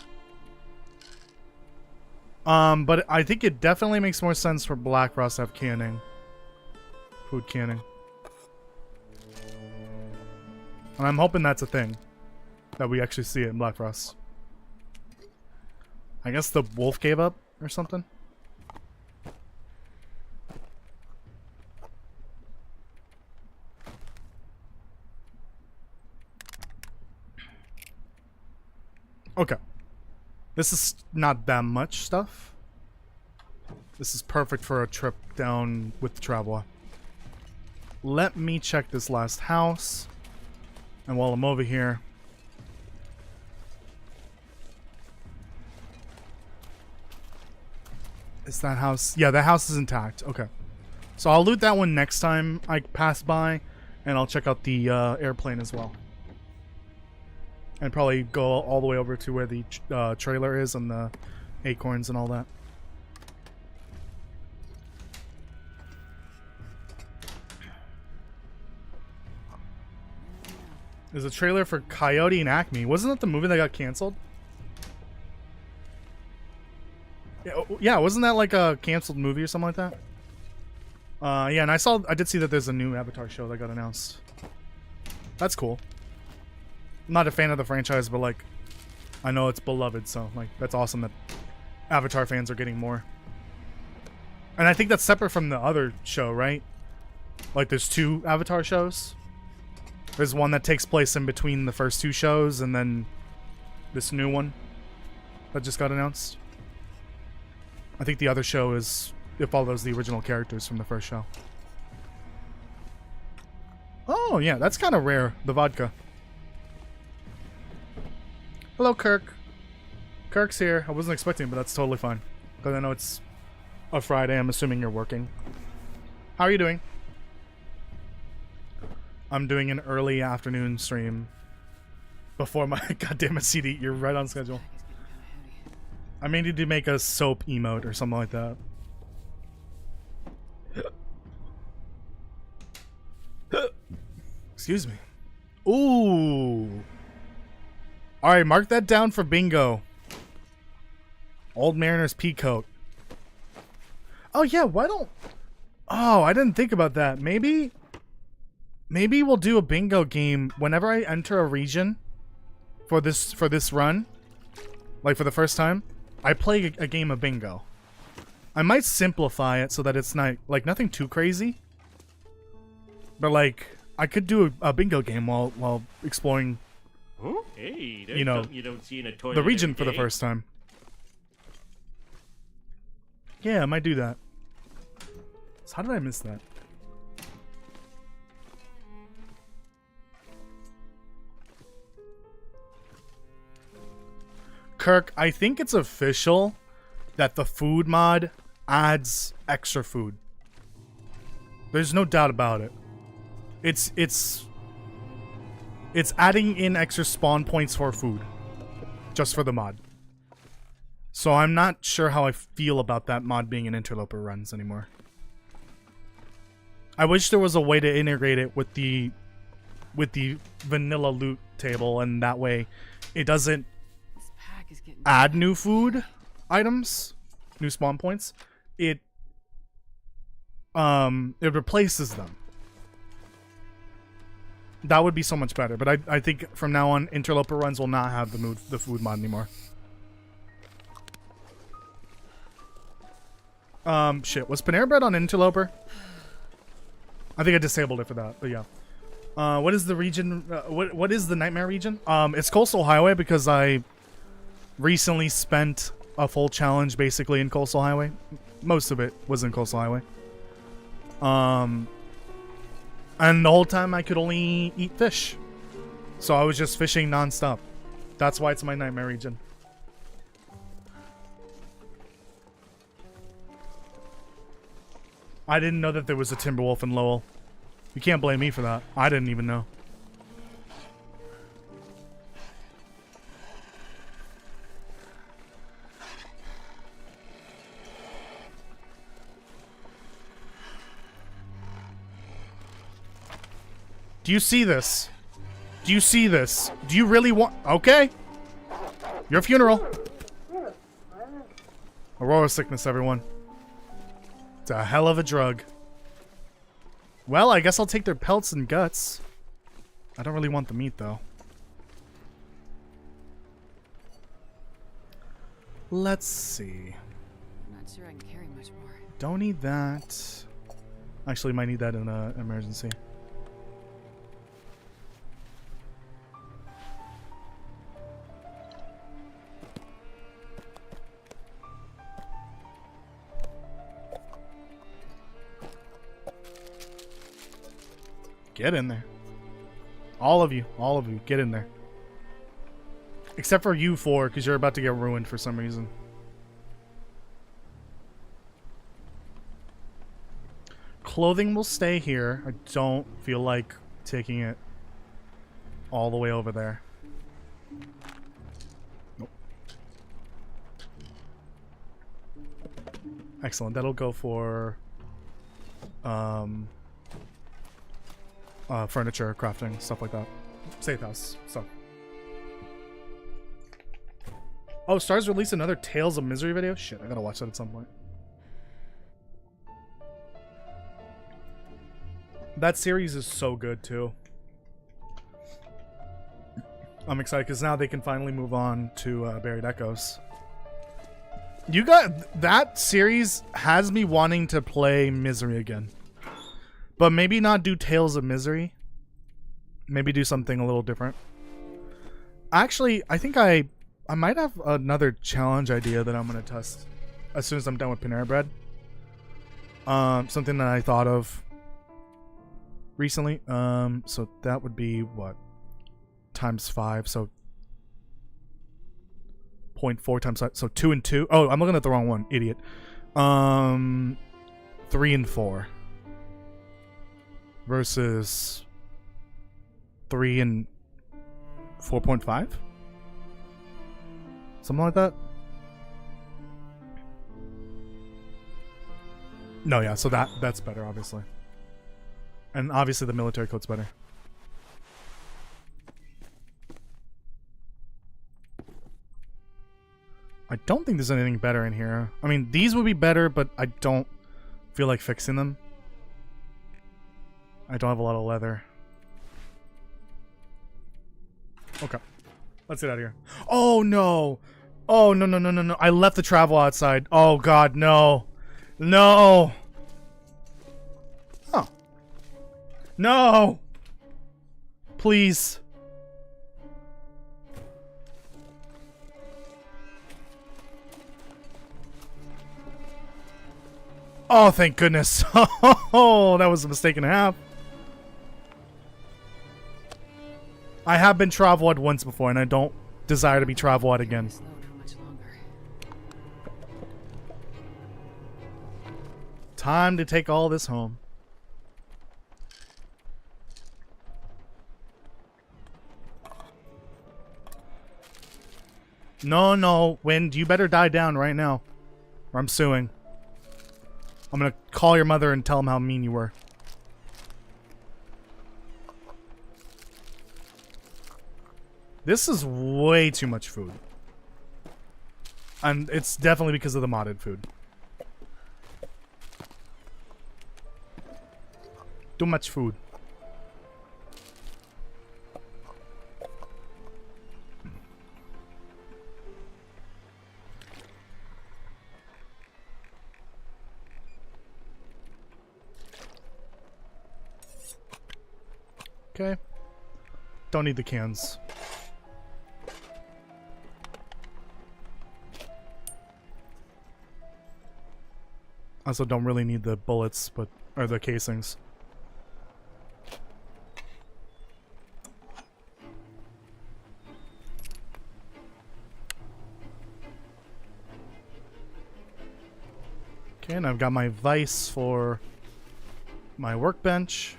But I think it definitely makes more sense for Blackfrost to have canning. Food canning. And I'm hoping that's a thing. That we actually see it in Blackfrost. I guess the wolf gave up or something. Okay. This is not that much stuff. This is perfect for a trip down with the traveler. Let me check this last house. And while I'm over here... Is that house? Yeah, that house is intact. Okay. So I'll loot that one next time I pass by. And I'll check out the airplane as well. And probably go all the way over to where the trailer is and the acorns and all that. There's a trailer for Coyote and Acme. Wasn't that the movie that got canceled? Yeah, wasn't that like a canceled movie or something like that? Yeah, and I did see that there's a new Avatar show that got announced. That's cool. I'm not a fan of the franchise, but like, I know it's beloved, so like, that's awesome that Avatar fans are getting more. And I think that's separate from the other show, right? Like, there's 2 Avatar shows. There's one that takes place in between the first 2 shows, and then this new one that just got announced. I think the other show it follows the original characters from the first show. Oh, yeah, that's kind of rare, the vodka. Hello, Kirk. Kirk's here. I wasn't expecting, but that's totally fine. Because I know it's a Friday. I'm assuming you're working. How are you doing? I'm doing an early afternoon stream before my goddamn CD. You're right on schedule. I may need to make a soap emote or something like that. Excuse me. Ooh. Alright, mark that down for bingo. Old Mariner's Peacoat. Oh yeah, why don't... Oh, I didn't think about that. Maybe we'll do a bingo game whenever I enter a region for this run. Like for the first time. I play a game of bingo. I might simplify it so that it's not like nothing too crazy. But like I could do a bingo game while exploring hey, you know, you don't see in a toilet the region every for the day. first time. Yeah, I might do that. So how did I miss that? Kirk, I think it's official that the food mod adds extra food. There's no doubt about it. It's adding in extra spawn points for food. Just for the mod. So I'm not sure how I feel about that mod being in interloper runs anymore. I wish there was a way to integrate it with the vanilla loot table, and that way it doesn't This pack is getting add new food items, new spawn points. It replaces them. That would be so much better. But I think from now on, interloper runs will not have the food mod anymore. Shit. Was Panera Bread on interloper? I think I disabled it for that. But yeah. What is the region? What is the Nightmare region? It's Coastal Highway because I recently spent a full challenge basically in Coastal Highway. Most of it was in Coastal Highway. And the whole time I could only eat fish. So I was just fishing nonstop. That's why it's my Nightmare region. I didn't know that there was a Timberwolf in Lowell. You can't blame me for that. I didn't even know. Do you see this? Do you see this? Do you really want... Okay. Your funeral. Aurora sickness, everyone. It's a hell of a drug. Well, I guess I'll take their pelts and guts. I don't really want the meat, though. Let's see. I'm not sure I can carry much more. Don't need that. Actually, might need that in an emergency. Get in there. All of you, get in there. Except for you four, because you're about to get ruined for some reason. Clothing will stay here. I don't feel like taking it all the way over there. Nope. Excellent. That'll go for furniture, crafting, stuff like that. Safe house stuff. Oh, Stars released another Tales of Misery video? Shit, I gotta watch that at some point. That series is so good too. I'm excited because now they can finally move on to Buried Echoes. You got that series has me wanting to play Misery again, but maybe not do Tales of Misery. Maybe do something a little different. Actually, I think I might have another challenge idea that I'm gonna test as soon as I'm done with Panera Bread. Something that I thought of recently. So that would be what? Times 5, so 0.4 times 5, so 2 and 2. Oh, I'm looking at the wrong one, idiot. 3 and 4 versus 3 and 4.5, something like that. No, yeah, so that's better, obviously, and obviously the military code's better. I don't think there's anything better in here. I mean, these would be better, but I don't feel like fixing them. I don't have a lot of leather. Okay. Let's get out of here. Oh, no. Oh, no, no, no, no, no. I left the travel outside. Oh, God, no. No. Oh. No. Please. Oh, thank goodness. Oh, that was a mistake and a half. I have been traveled once before, and I don't desire to be traveled again. Slow too much longer. Time to take all this home. No, no, Wind, you better die down right now, or I'm suing. I'm gonna call your mother and tell him how mean you were. This is way too much food. And it's definitely because of the modded food. Too much food. Okay. Don't need the cans. Also don't really need the bullets, or the casings. Okay, and I've got my vise for my workbench.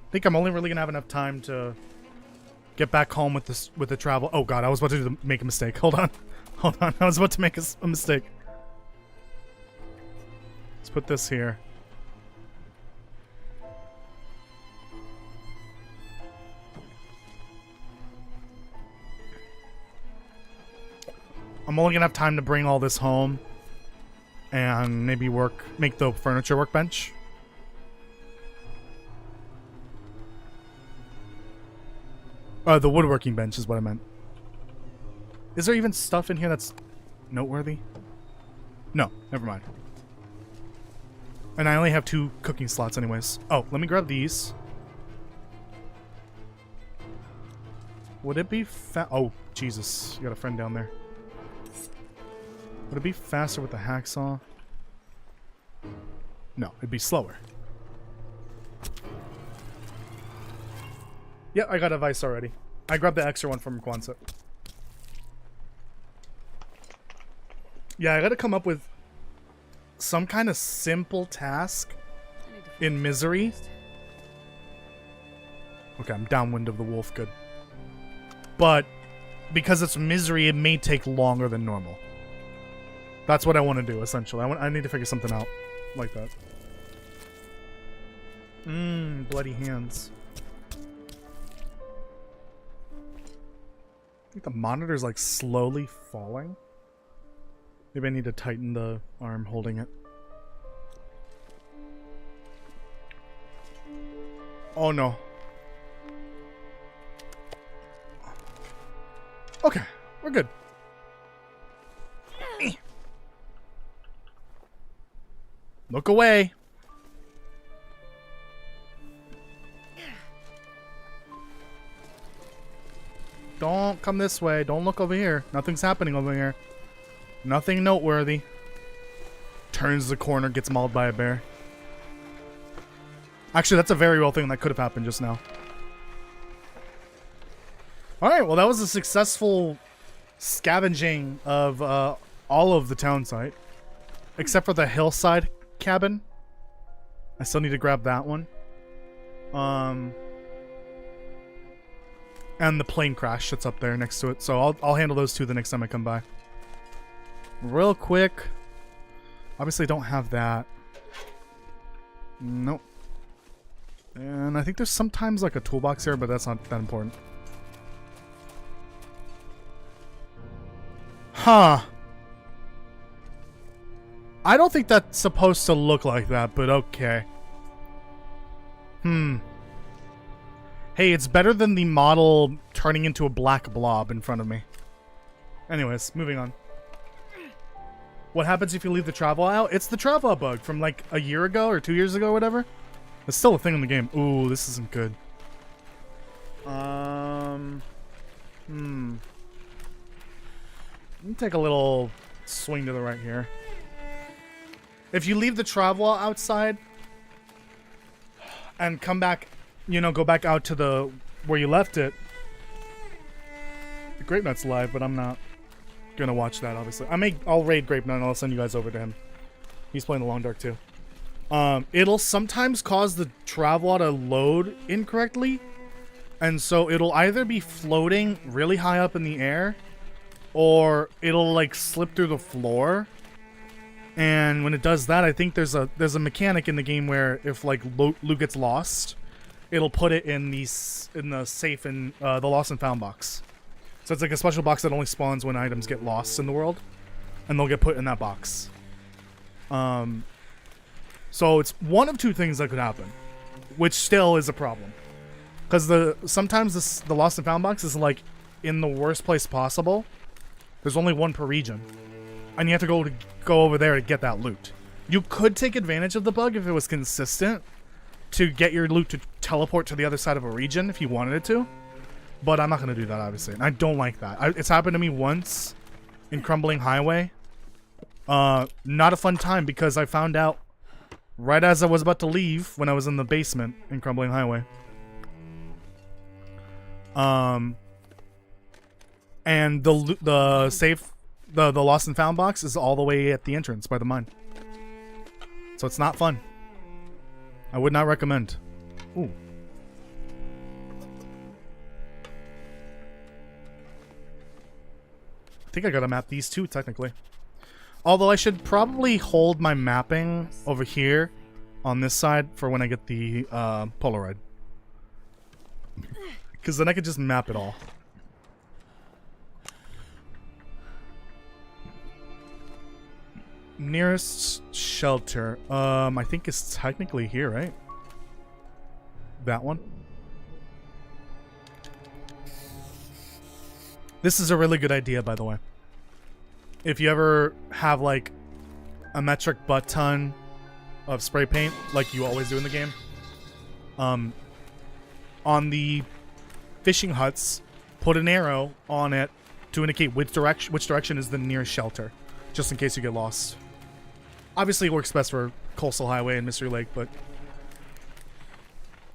I think I'm only really gonna have enough time to get back home with the travel. Oh god, I was about to make a mistake. Hold on. Hold on. I was about to make a mistake. Let's put this here. I'm only gonna have time to bring all this home and maybe make the furniture workbench. The woodworking bench is what I meant. Is there even stuff in here that's noteworthy? No, never mind. And I only have 2 cooking slots anyways. Oh, let me grab these. Would it be oh, Jesus. You got a friend down there. Would it be faster with the hacksaw? No, it'd be slower. Yeah, I got a vise already. I grabbed the extra one from Kwanzaa. Yeah, I gotta come up with some kind of simple task in Misery Okay, I'm downwind of the wolf. Good. But because it's misery, it may take longer than normal. That's what I want to do, essentially. I need to figure something out like that. Bloody hands. I think the monitor's like slowly falling. Maybe I need to tighten the arm holding it. Oh no. Okay, we're good. Look away. Don't come this way. Don't look over here. Nothing's happening over here. Nothing noteworthy. Turns the corner, gets mauled by a bear. Actually, that's a very real thing that could have happened just now. Alright, well that was a successful scavenging of all of the town site. Except for the hillside cabin. I still need to grab that one. And the plane crash that's up there next to it. So I'll handle those two the next time I come by. Real quick. Obviously don't have that. Nope. And I think there's sometimes like a toolbox here, but that's not that important. Huh. I don't think that's supposed to look like that, but okay. Hey, it's better than the model turning into a black blob in front of me. Anyways, moving on. What happens if you leave the travel out? It's the travel bug from like a year ago or 2 years ago or whatever. It's still a thing in the game. Ooh, this isn't good. Let me take a little swing to the right here. If you leave the travel outside and come back, you know, go back out to the where you left it. The Grape Nut's live, but I'm not gonna watch that. Obviously, I'll raid Grape Nut and I'll send you guys over to him. He's playing the Long Dark too. It'll sometimes cause the travel to load incorrectly, and so it'll either be floating really high up in the air, or it'll like slip through the floor. And when it does that, I think there's a mechanic in the game where if like loot gets lost, it'll put it in the safe in the lost and found box. So it's like a special box that only spawns when items get lost in the world, and they'll get put in that box. So it's one of two things that could happen, which still is a problem, because sometimes the lost and found box is like in the worst place possible. There's only one per region, and you have to go over there to get that loot. You could take advantage of the bug if it was consistent to get your loot to teleport to the other side of a region if you wanted it to, but I'm not going to do that, obviously, and I don't like that. It's happened to me once in Crumbling Highway. Not a fun time, because I found out right as I was about to leave when I was in the basement in Crumbling Highway. And the safe, the lost and found box is all the way at the entrance by the mine. So it's not fun. I would not recommend. Ooh. I think I gotta map these two, technically. Although I should probably hold my mapping over here on this side for when I get the Polaroid. Because then I could just map it all. Nearest shelter. I think it's technically here, right? That one. This is a really good idea, by the way. If you ever have like a metric butt ton of spray paint, like you always do in the game, on the fishing huts, put an arrow on it to indicate which direction is the nearest shelter, just in case you get lost. Obviously, it works best for Coastal Highway and Mystery Lake, but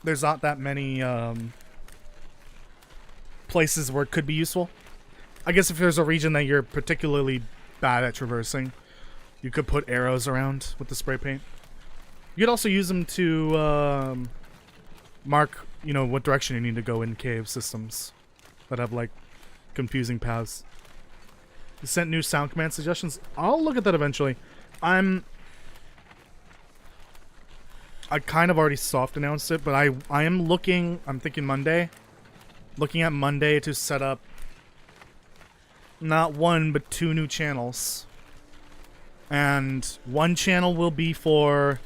there's not that many places where it could be useful. I guess if there's a region that you're particularly bad at traversing, you could put arrows around with the spray paint. You could also use them to mark you know, what direction you need to go in cave systems that have like confusing paths. You sent new sound command suggestions. I'll look at that eventually. I kind of already soft announced it, but I am looking, I'm thinking Monday. Looking at Monday to set up not one, but 2 new channels. And one channel will be for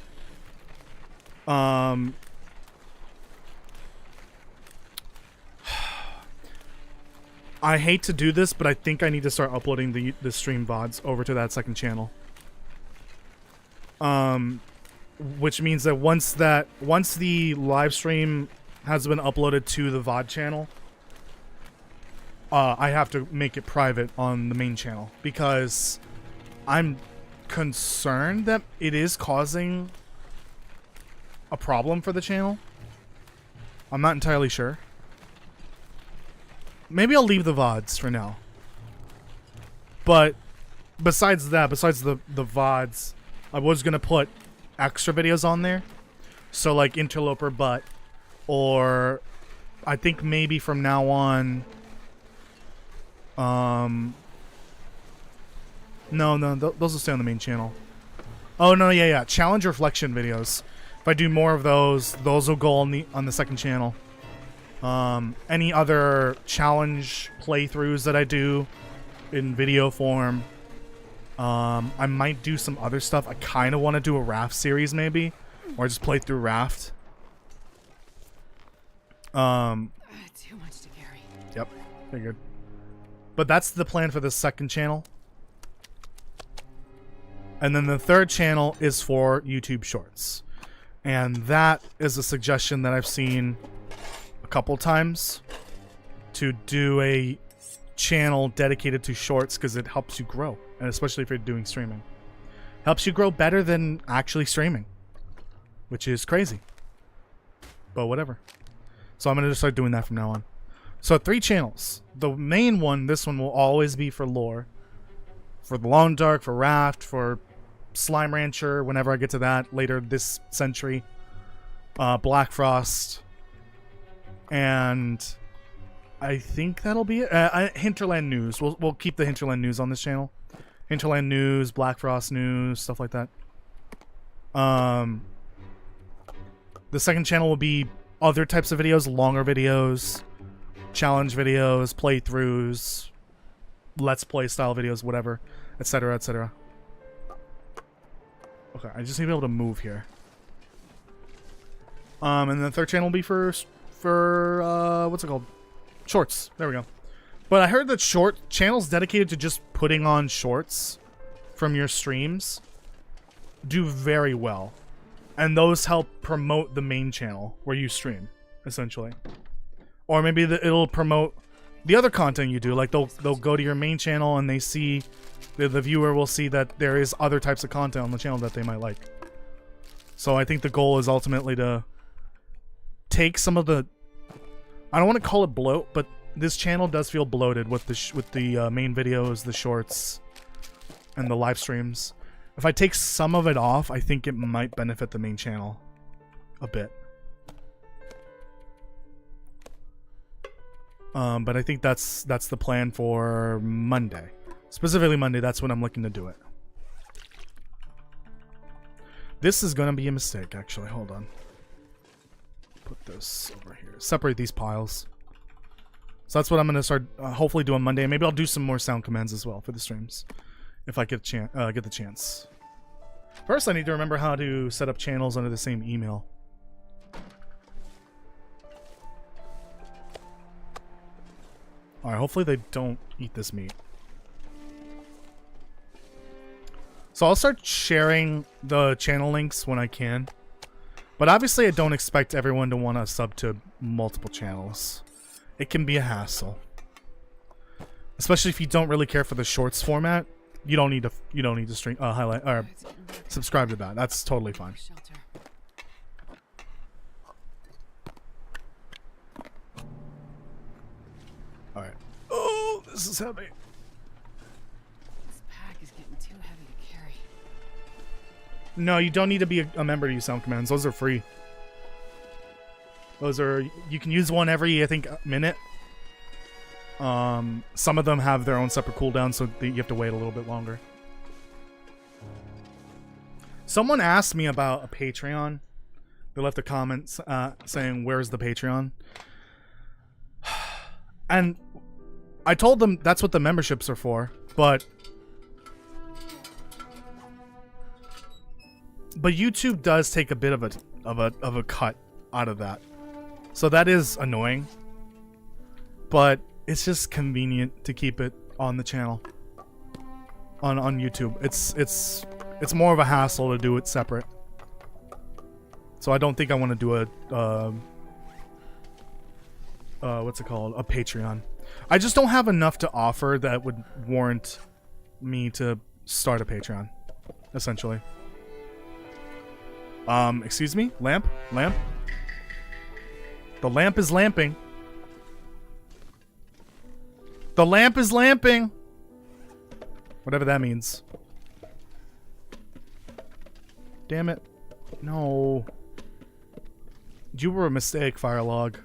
I hate to do this, but I think I need to start uploading the stream VODs over to that second channel. Which means that once the live stream has been uploaded to the VOD channel, I have to make it private on the main channel because I'm concerned that it is causing a problem for the channel. I'm not entirely sure. Maybe I'll leave the VODs for now. But besides that, besides the VODs, I was gonna put extra videos on there. So like Interloper Butt, or I think maybe from now on no, those will stay on the main channel. Oh no, yeah, challenge reflection videos. If I do more of those will go on the second channel. Any other challenge playthroughs that I do in video form. I might do some other stuff. I kind of want to do a raft series maybe, or just play through raft. Too much to carry. Yep, figured. But that's the plan for the second channel. And then the third channel is for YouTube Shorts. And that is a suggestion that I've seen a couple times, to do a channel dedicated to shorts because it helps you grow, and especially if you're doing streaming. Helps you grow better than actually streaming, which is crazy. But whatever. So I'm going to start doing that from now on. So 3 channels. The main one, this one will always be for lore. For the Long Dark, for Raft, for Slime Rancher, whenever I get to that later this century. Blackfrost. And I think that'll be it. Hinterland News. We'll keep the Hinterland News on this channel. Hinterland News, Blackfrost News, stuff like that. The second channel will be other types of videos, longer videos, challenge videos, playthroughs, let's play style videos, whatever, etc., etc. Okay, I just need to be able to move here. And the third channel will be for what's it called? Shorts. There we go. But I heard that short channels dedicated to just putting on shorts from your streams do very well. And those help promote the main channel where you stream, essentially. Or maybe it'll promote the other content you do. Like they'll go to your main channel and they see, the viewer will see that there is other types of content on the channel that they might like. So I think the goal is ultimately to take some of the, I don't want to call it bloat, but this channel does feel bloated with the main videos, the shorts, and the live streams. If I take some of it off, I think it might benefit the main channel a bit. But I think that's the plan for Monday. Specifically Monday, that's when I'm looking to do it. This is gonna be a mistake, actually. Hold on. Put this over here. Separate these piles. So that's what I'm gonna start hopefully doing Monday. Maybe I'll do some more sound commands as well for the streams, if I get the chance. First, I need to remember how to set up channels under the same email. Alright, hopefully they don't eat this meat. So I'll start sharing the channel links when I can. But obviously I don't expect everyone to want to sub to multiple channels. It can be a hassle. Especially if you don't really care for the shorts format. You don't need to stream highlight or subscribe to that. That's totally fine. Shelter. Alright. Oh, this is heavy. This pack is getting too heavy to carry. No, you don't need to be a member to use sound commands. Those are free. Those are, you can use one every, I think, minute. Some of them have their own separate cooldown, so you have to wait a little bit longer. Someone asked me about a Patreon. They left a comment saying, "Where's the Patreon?" And I told them that's what the memberships are for, but YouTube does take a bit of a cut out of that. So that is annoying. But it's just convenient to keep it on the channel. On YouTube. It's more of a hassle to do it separate. So I don't think I want to do a what's it called? A Patreon. I just don't have enough to offer that would warrant me to start a Patreon, essentially. Excuse me? Lamp? Lamp? The lamp is lamping. The lamp is lamping! Whatever that means. Damn it. No. You were a mistake, Firelog.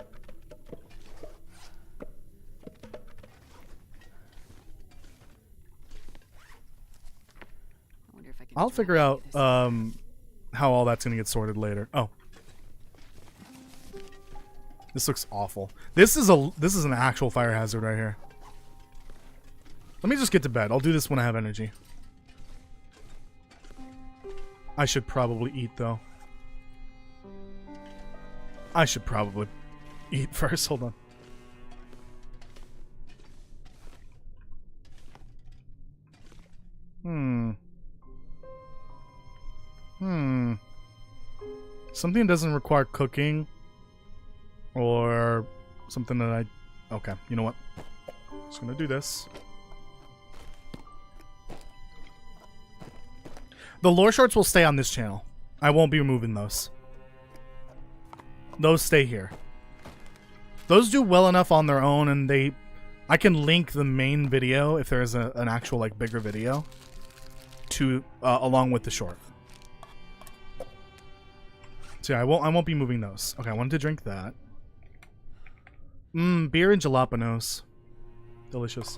I'll figure out how all that's gonna get sorted later. Oh. This looks awful. This is an actual fire hazard right here. Let me just get to bed. I'll do this when I have energy. I should probably eat though. I should probably eat first. Hold on. Something that doesn't require cooking. Or something that I... Okay, you know what? Just gonna do this. The lore shorts will stay on this channel. I won't be removing those. Those stay here. Those do well enough on their own, and I can link the main video if there's an actual like bigger video to along with the short. So yeah, I won't be moving those. Okay, I wanted to drink that. Beer and jalapenos. Delicious.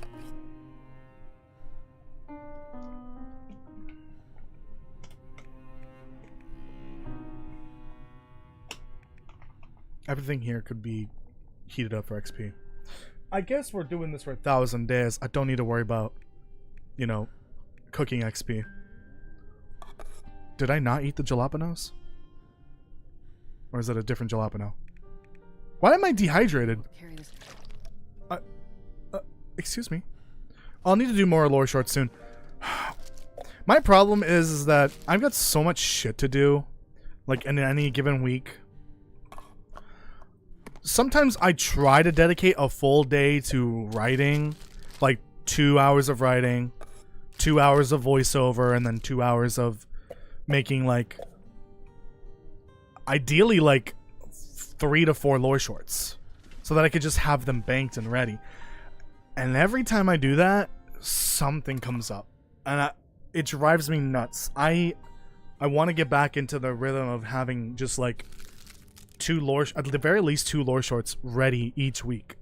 Everything here could be heated up for XP. I guess we're doing this for 1,000 days. I don't need to worry about, you know, cooking XP. Did I not eat the jalapenos? Or is it a different jalapeno? Why am I dehydrated? Excuse me. I'll need to do more lore shorts soon. My problem is that I've got so much shit to do, like in any given week. Sometimes I try to dedicate a full day to writing, like 2 hours of writing, 2 hours of voiceover, and then 2 hours of making like, ideally like 3 to 4 lore shorts, so that I could just have them banked and ready. And every time I do that, something comes up, and it drives me nuts. I want to get back into the rhythm of having just like at the very least 2 lore shorts ready each week,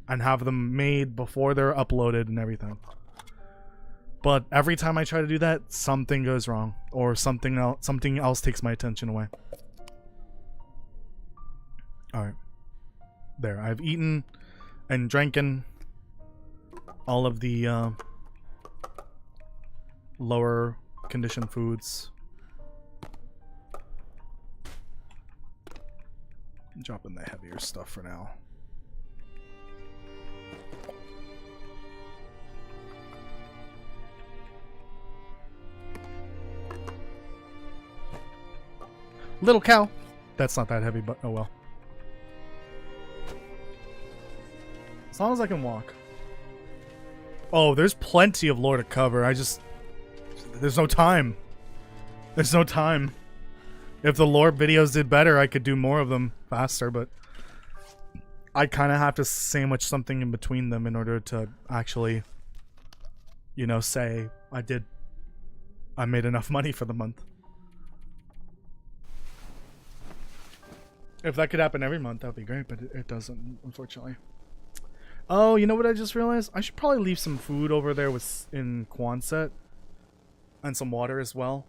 and have them made before they're uploaded and everything. But every time I try to do that, something goes wrong, or something else takes my attention away. Alright. There, I've eaten and drinking all of the lower condition foods. Dropping the heavier stuff for now. Little cow. That's not that heavy, but oh well. As long as I can walk. Oh, there's plenty of lore to cover. There's no time. There's no time. If the lore videos did better, I could do more of them faster, but I kind of have to sandwich something in between them in order to actually, you know, say I made enough money for the month. If that could happen every month, that would be great, but it doesn't, unfortunately. Oh, you know what I just realized? I should probably leave some food over there in Quonset. And some water as well.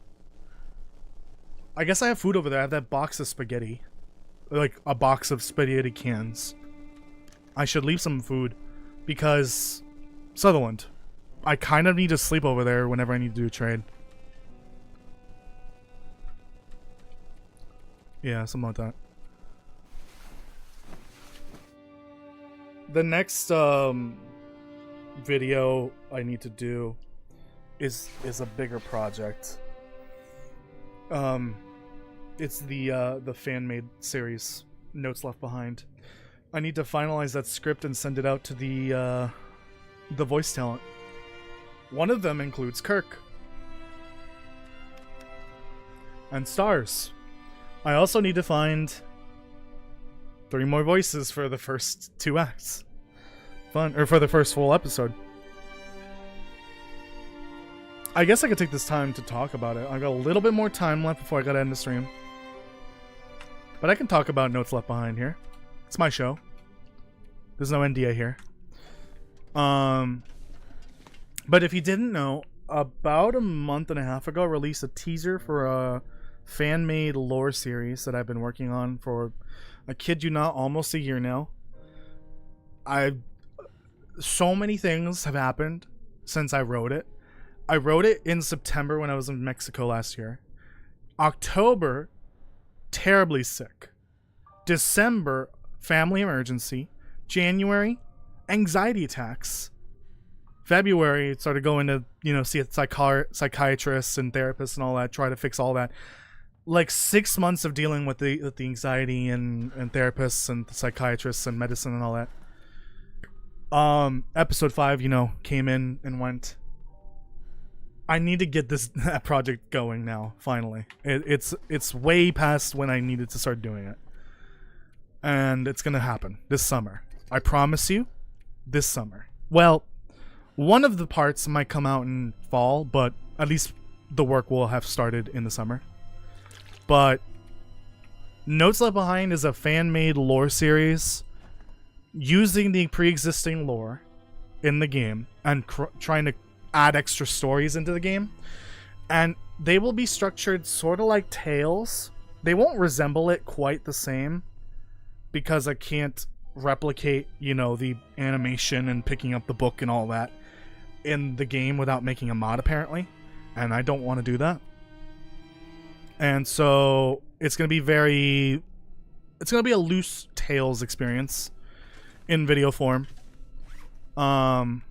I guess I have food over there. I have that box of spaghetti. Like, a box of spaghetti cans. I should leave some food. Because, Sutherland, I kind of need to sleep over there whenever I need to do a trade. Yeah, something like that. The next video I need to do is a bigger project. It's the fan-made series, Notes Left Behind. I need to finalize that script and send it out to the voice talent. One of them includes Kirk. And stars. I also need to find 3 more voices for the first 2 acts. Or for the first full episode. I guess I could take this time to talk about it. I got a little bit more time left before I gotta end the stream. But I can talk about Notes Left Behind here. It's my show. There's no NDA here. But if you didn't know, about a month and a half ago, I released a teaser for a fan-made lore series that I've been working on for, I kid you not, almost a year now. So many things have happened since I wrote it. I wrote it in September when I was in Mexico last year. October, terribly sick. December, family emergency. January, anxiety attacks. February, it started going to, see a psychiatrists and therapists and all that, try to fix all that. Like 6 months of dealing with the anxiety and therapists and psychiatrists and medicine and all that. Episode 5, came in and went. I need to get that project going now, finally. It's way past when I needed to start doing it. And it's gonna happen this summer. I promise you, this summer. Well, one of the parts might come out in fall, but at least the work will have started in the summer. But Notes Left Behind is a fan-made lore series using the pre-existing lore in the game and trying to add extra stories into the game. And they will be structured sort of like Tales. They won't resemble it quite the same because I can't replicate, the animation and picking up the book and all that in the game without making a mod, apparently. And I don't want to do that. And so it's going to be a loose Tales experience in video form. Hold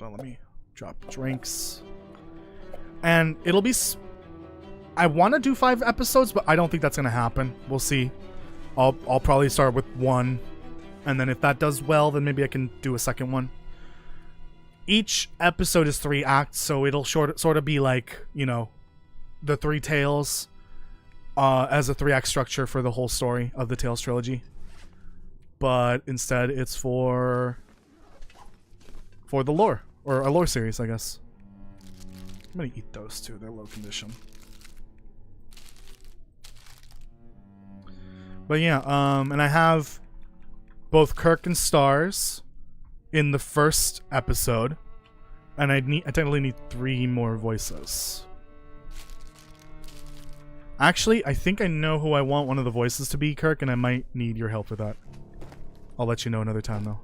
on, let me drop drinks. And it'll be... I want to do 5 episodes, but I don't think that's going to happen. We'll see. I'll probably start with 1. And then if that does well, then maybe I can do a second one. Each episode is 3 acts, so it'll sort of be like, the 3 Tales as a 3-act structure for the whole story of the Tales trilogy. But instead, it's for the lore. Or a lore series, I guess. I'm gonna eat those too, they're low condition. But yeah, and I have both Kirk and Stars in the first episode. And I technically need 3 more voices. Actually, I think I know who I want one of the voices to be, Kirk, and I might need your help with that. I'll let you know another time, though.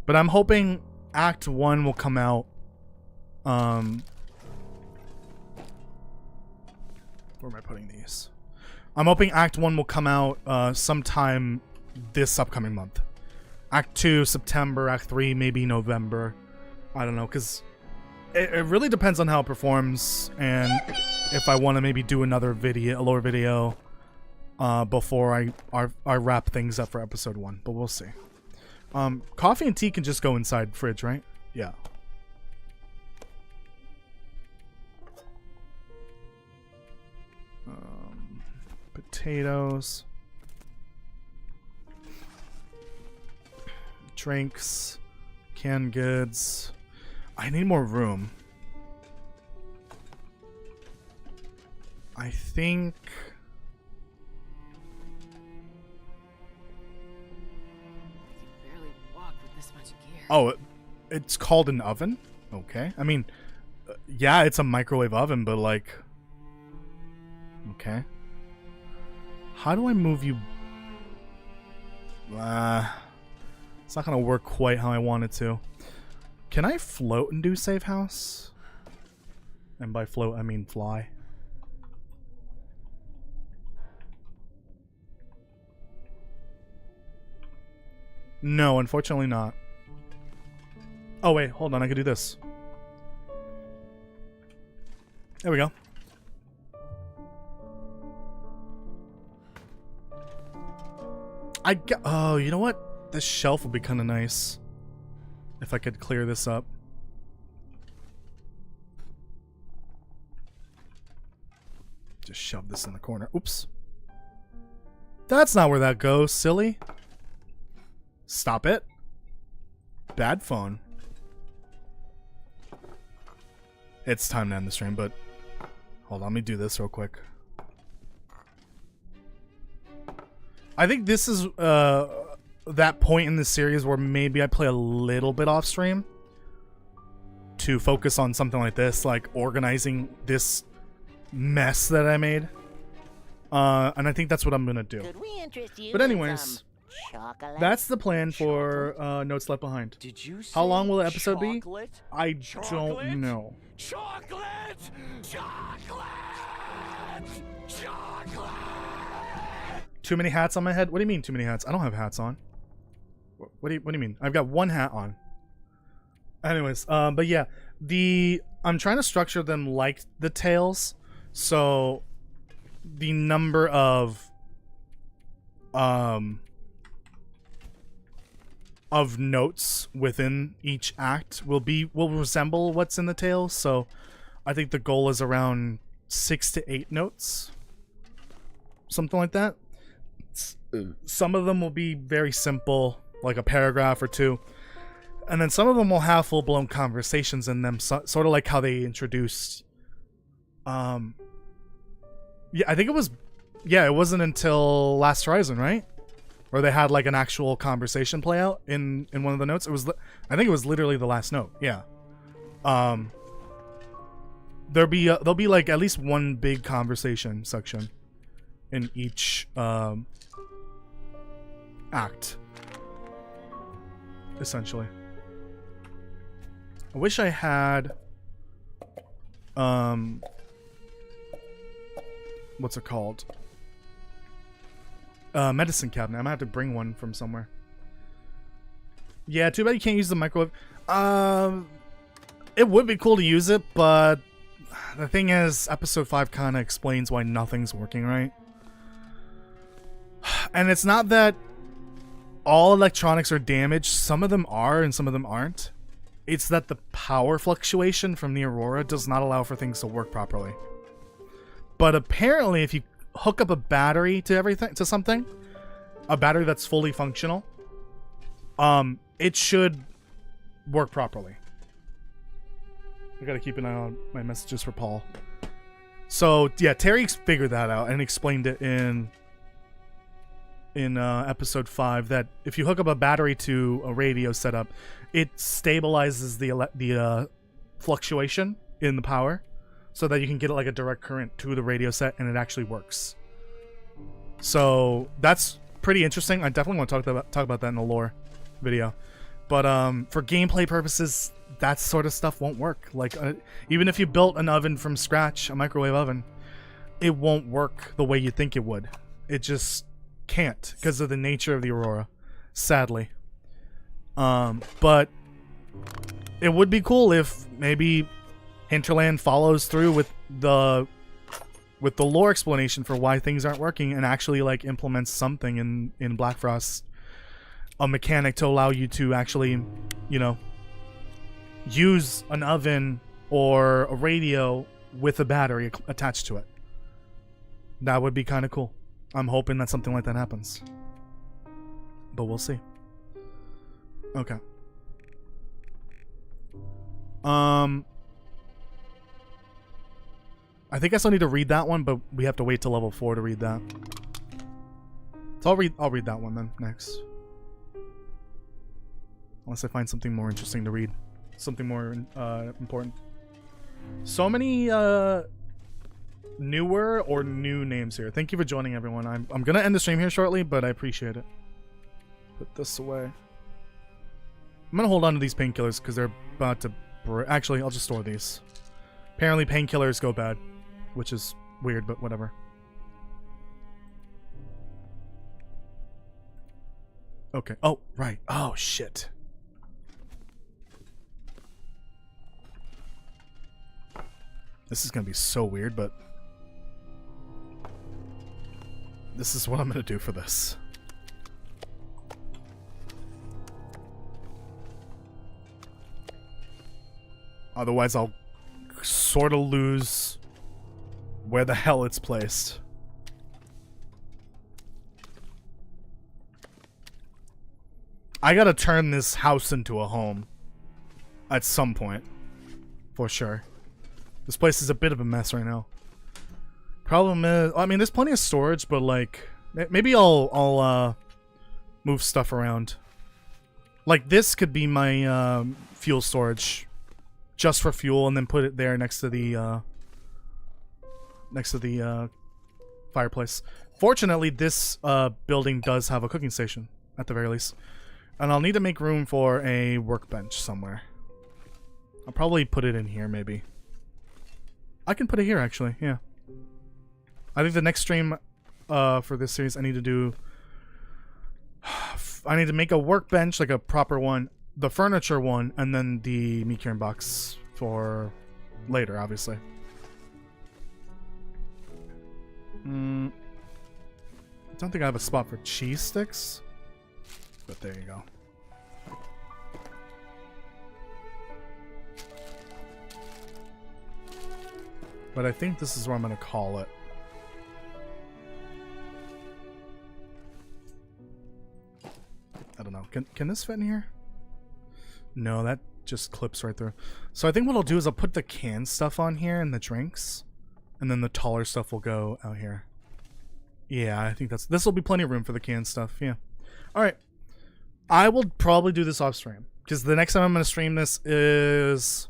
But I'm hoping Act 1 will come out, where am I putting these? I'm hoping Act 1 will come out sometime this upcoming month. Act 2, September. Act 3, maybe November. I don't know, because it really depends on how it performs, and if I want to maybe do another video, a lore video, before I wrap things up for episode 1. But we'll see. Coffee and tea can just go inside fridge, right? Yeah. Potatoes. Drinks. Canned goods. I need more room. I think Oh, it's called an oven? Okay. I mean, yeah, it's a microwave oven, but like... Okay. How do I move you... it's not gonna work quite how I want it to. Can I float and do safe house? And by float, I mean fly. No, unfortunately not. Oh wait, hold on, I could do this. There we go. Oh, you know what? This shelf would be kind of nice. If I could clear this up. Just shove this in the corner. Oops. That's not where that goes, silly. Stop it. Bad phone. It's time to end the stream, but hold on, let me do this real quick. I think this is that point in the series where maybe I play a little bit off stream to focus on something like this, like organizing this mess that I made. And I think that's what I'm gonna do. Could we interest you But in anyways, some chocolate? that's the plan for Notes Left Behind. Did you say How long will the episode be? chocolate? I Chocolate? don't know. Chocolate! Chocolate! Chocolate! Too many hats on my head? What do you mean too many hats? I don't have hats on. What do you mean? I've got one hat on. Anyways, but yeah, I'm trying to structure them like the tales, so the number of notes within each act will resemble what's in the tales. So I think the goal is around 6 to 8 notes, something like that. Some of them will be very simple, like a paragraph or two, and then some of them will have full-blown conversations in them, sort of like how they introduced yeah, I think it wasn't until Last Horizon, right, where they had like an actual conversation play out in one of the notes. I think it was literally the last note. Yeah. There'll be like at least one big conversation section in each act, essentially. I wish I had what's it called? Medicine cabinet. I'm gonna have to bring one from somewhere. Yeah, too bad you can't use the microwave. It would be cool to use it, but the thing is, episode 5 kind of explains why nothing's working right. And it's not that all electronics are damaged. Some of them are and some of them aren't. It's that the power fluctuation from the Aurora does not allow for things to work properly. But apparently if you hook up a battery to something, a battery that's fully functional, it should work properly. I gotta keep an eye on my messages for Paul. So yeah, Terry figured that out and explained it in episode 5, that if you hook up a battery to a radio setup, it stabilizes the fluctuation in the power, so that you can get like a direct current to the radio set and it actually works. So that's pretty interesting. I definitely want to talk about that in the lore video. But for gameplay purposes, that sort of stuff won't work. Like even if you built an oven from scratch, a microwave oven, it won't work the way you think it would. It just can't because of the nature of the Aurora, sadly. But it would be cool if maybe Hinterland follows through with the lore explanation for why things aren't working and actually like implements something in Blackfrost, a mechanic to allow you to actually, you know, use an oven or a radio with a battery attached to it. That would be kind of cool. I'm hoping that something like that happens, but we'll see. Okay. I think I still need to read that one, but we have to wait till level 4 to read that. So I'll read that one then next. Unless I find something more interesting to read. Something more important. So many newer or new names here. Thank you for joining, everyone. I'm gonna end the stream here shortly, but I appreciate it. Put this away. I'm gonna hold on to these painkillers because they're about to actually, I'll just store these. Apparently painkillers go bad, which is weird, but whatever. Okay. Oh, right. Oh, shit. This is gonna be so weird, but this is what I'm gonna do for this. Otherwise, I'll sort of lose where the hell it's placed. I gotta turn this house into a home at some point, for sure. This place is a bit of a mess right now. Problem is, I mean, there's plenty of storage, but like, maybe I'll move stuff around. Like this could be my fuel storage, just for fuel, and then put it there next to the fireplace. Fortunately, this building does have a cooking station at the very least, and I'll need to make room for a workbench somewhere. I'll probably put it in here, maybe. I can put it here, actually, yeah. I think the next stream for this series, I need to make a workbench, like a proper one, the furniture one, and then the meat curing box for later, obviously. I don't think I have a spot for cheese sticks, but there you go. But I think this is where I'm going to call it. I don't know. Can this fit in here? No, that just clips right through. So I think what I'll do is I'll put the canned stuff on here and the drinks, and then the taller stuff will go out here. Yeah, I think this will be plenty of room for the canned stuff. Yeah. All right. I will probably do this off stream because the next time I'm going to stream this is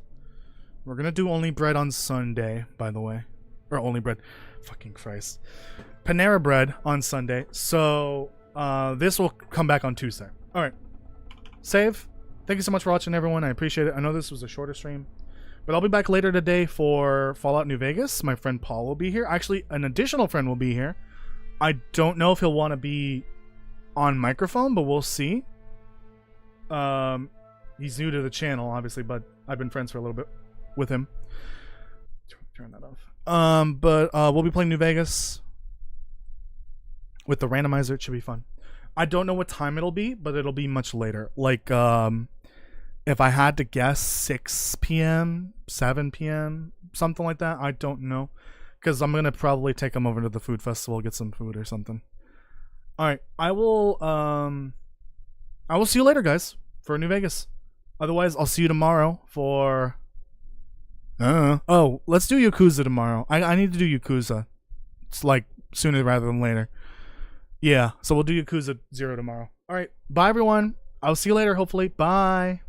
we're going to do only bread on Sunday, by the way. Or only bread. Fucking Christ. Panera bread on Sunday. So this will come back on Tuesday. All right. Save. Thank you so much for watching, everyone. I appreciate it. I know this was a shorter stream, but I'll be back later today for Fallout New Vegas. My friend Paul will be here. Actually, an additional friend will be here. I don't know if he'll want to be on microphone, but we'll see. He's new to the channel, obviously, but I've been friends for a little bit with him. Turn that off. But we'll be playing New Vegas with the randomizer. It should be fun. I don't know what time it'll be, but it'll be much later. Like, if I had to guess, 6 p.m., 7 p.m., something like that. I don't know. Because I'm going to probably take him over to the food festival, get some food or something. Alright, I will see you later, guys, for New Vegas. Otherwise, I'll see you tomorrow for... Oh, let's do Yakuza tomorrow. I need to do Yakuza. It's like sooner rather than later. Yeah, so we'll do Yakuza 0 tomorrow. Alright, bye everyone. I'll see you later, hopefully. Bye.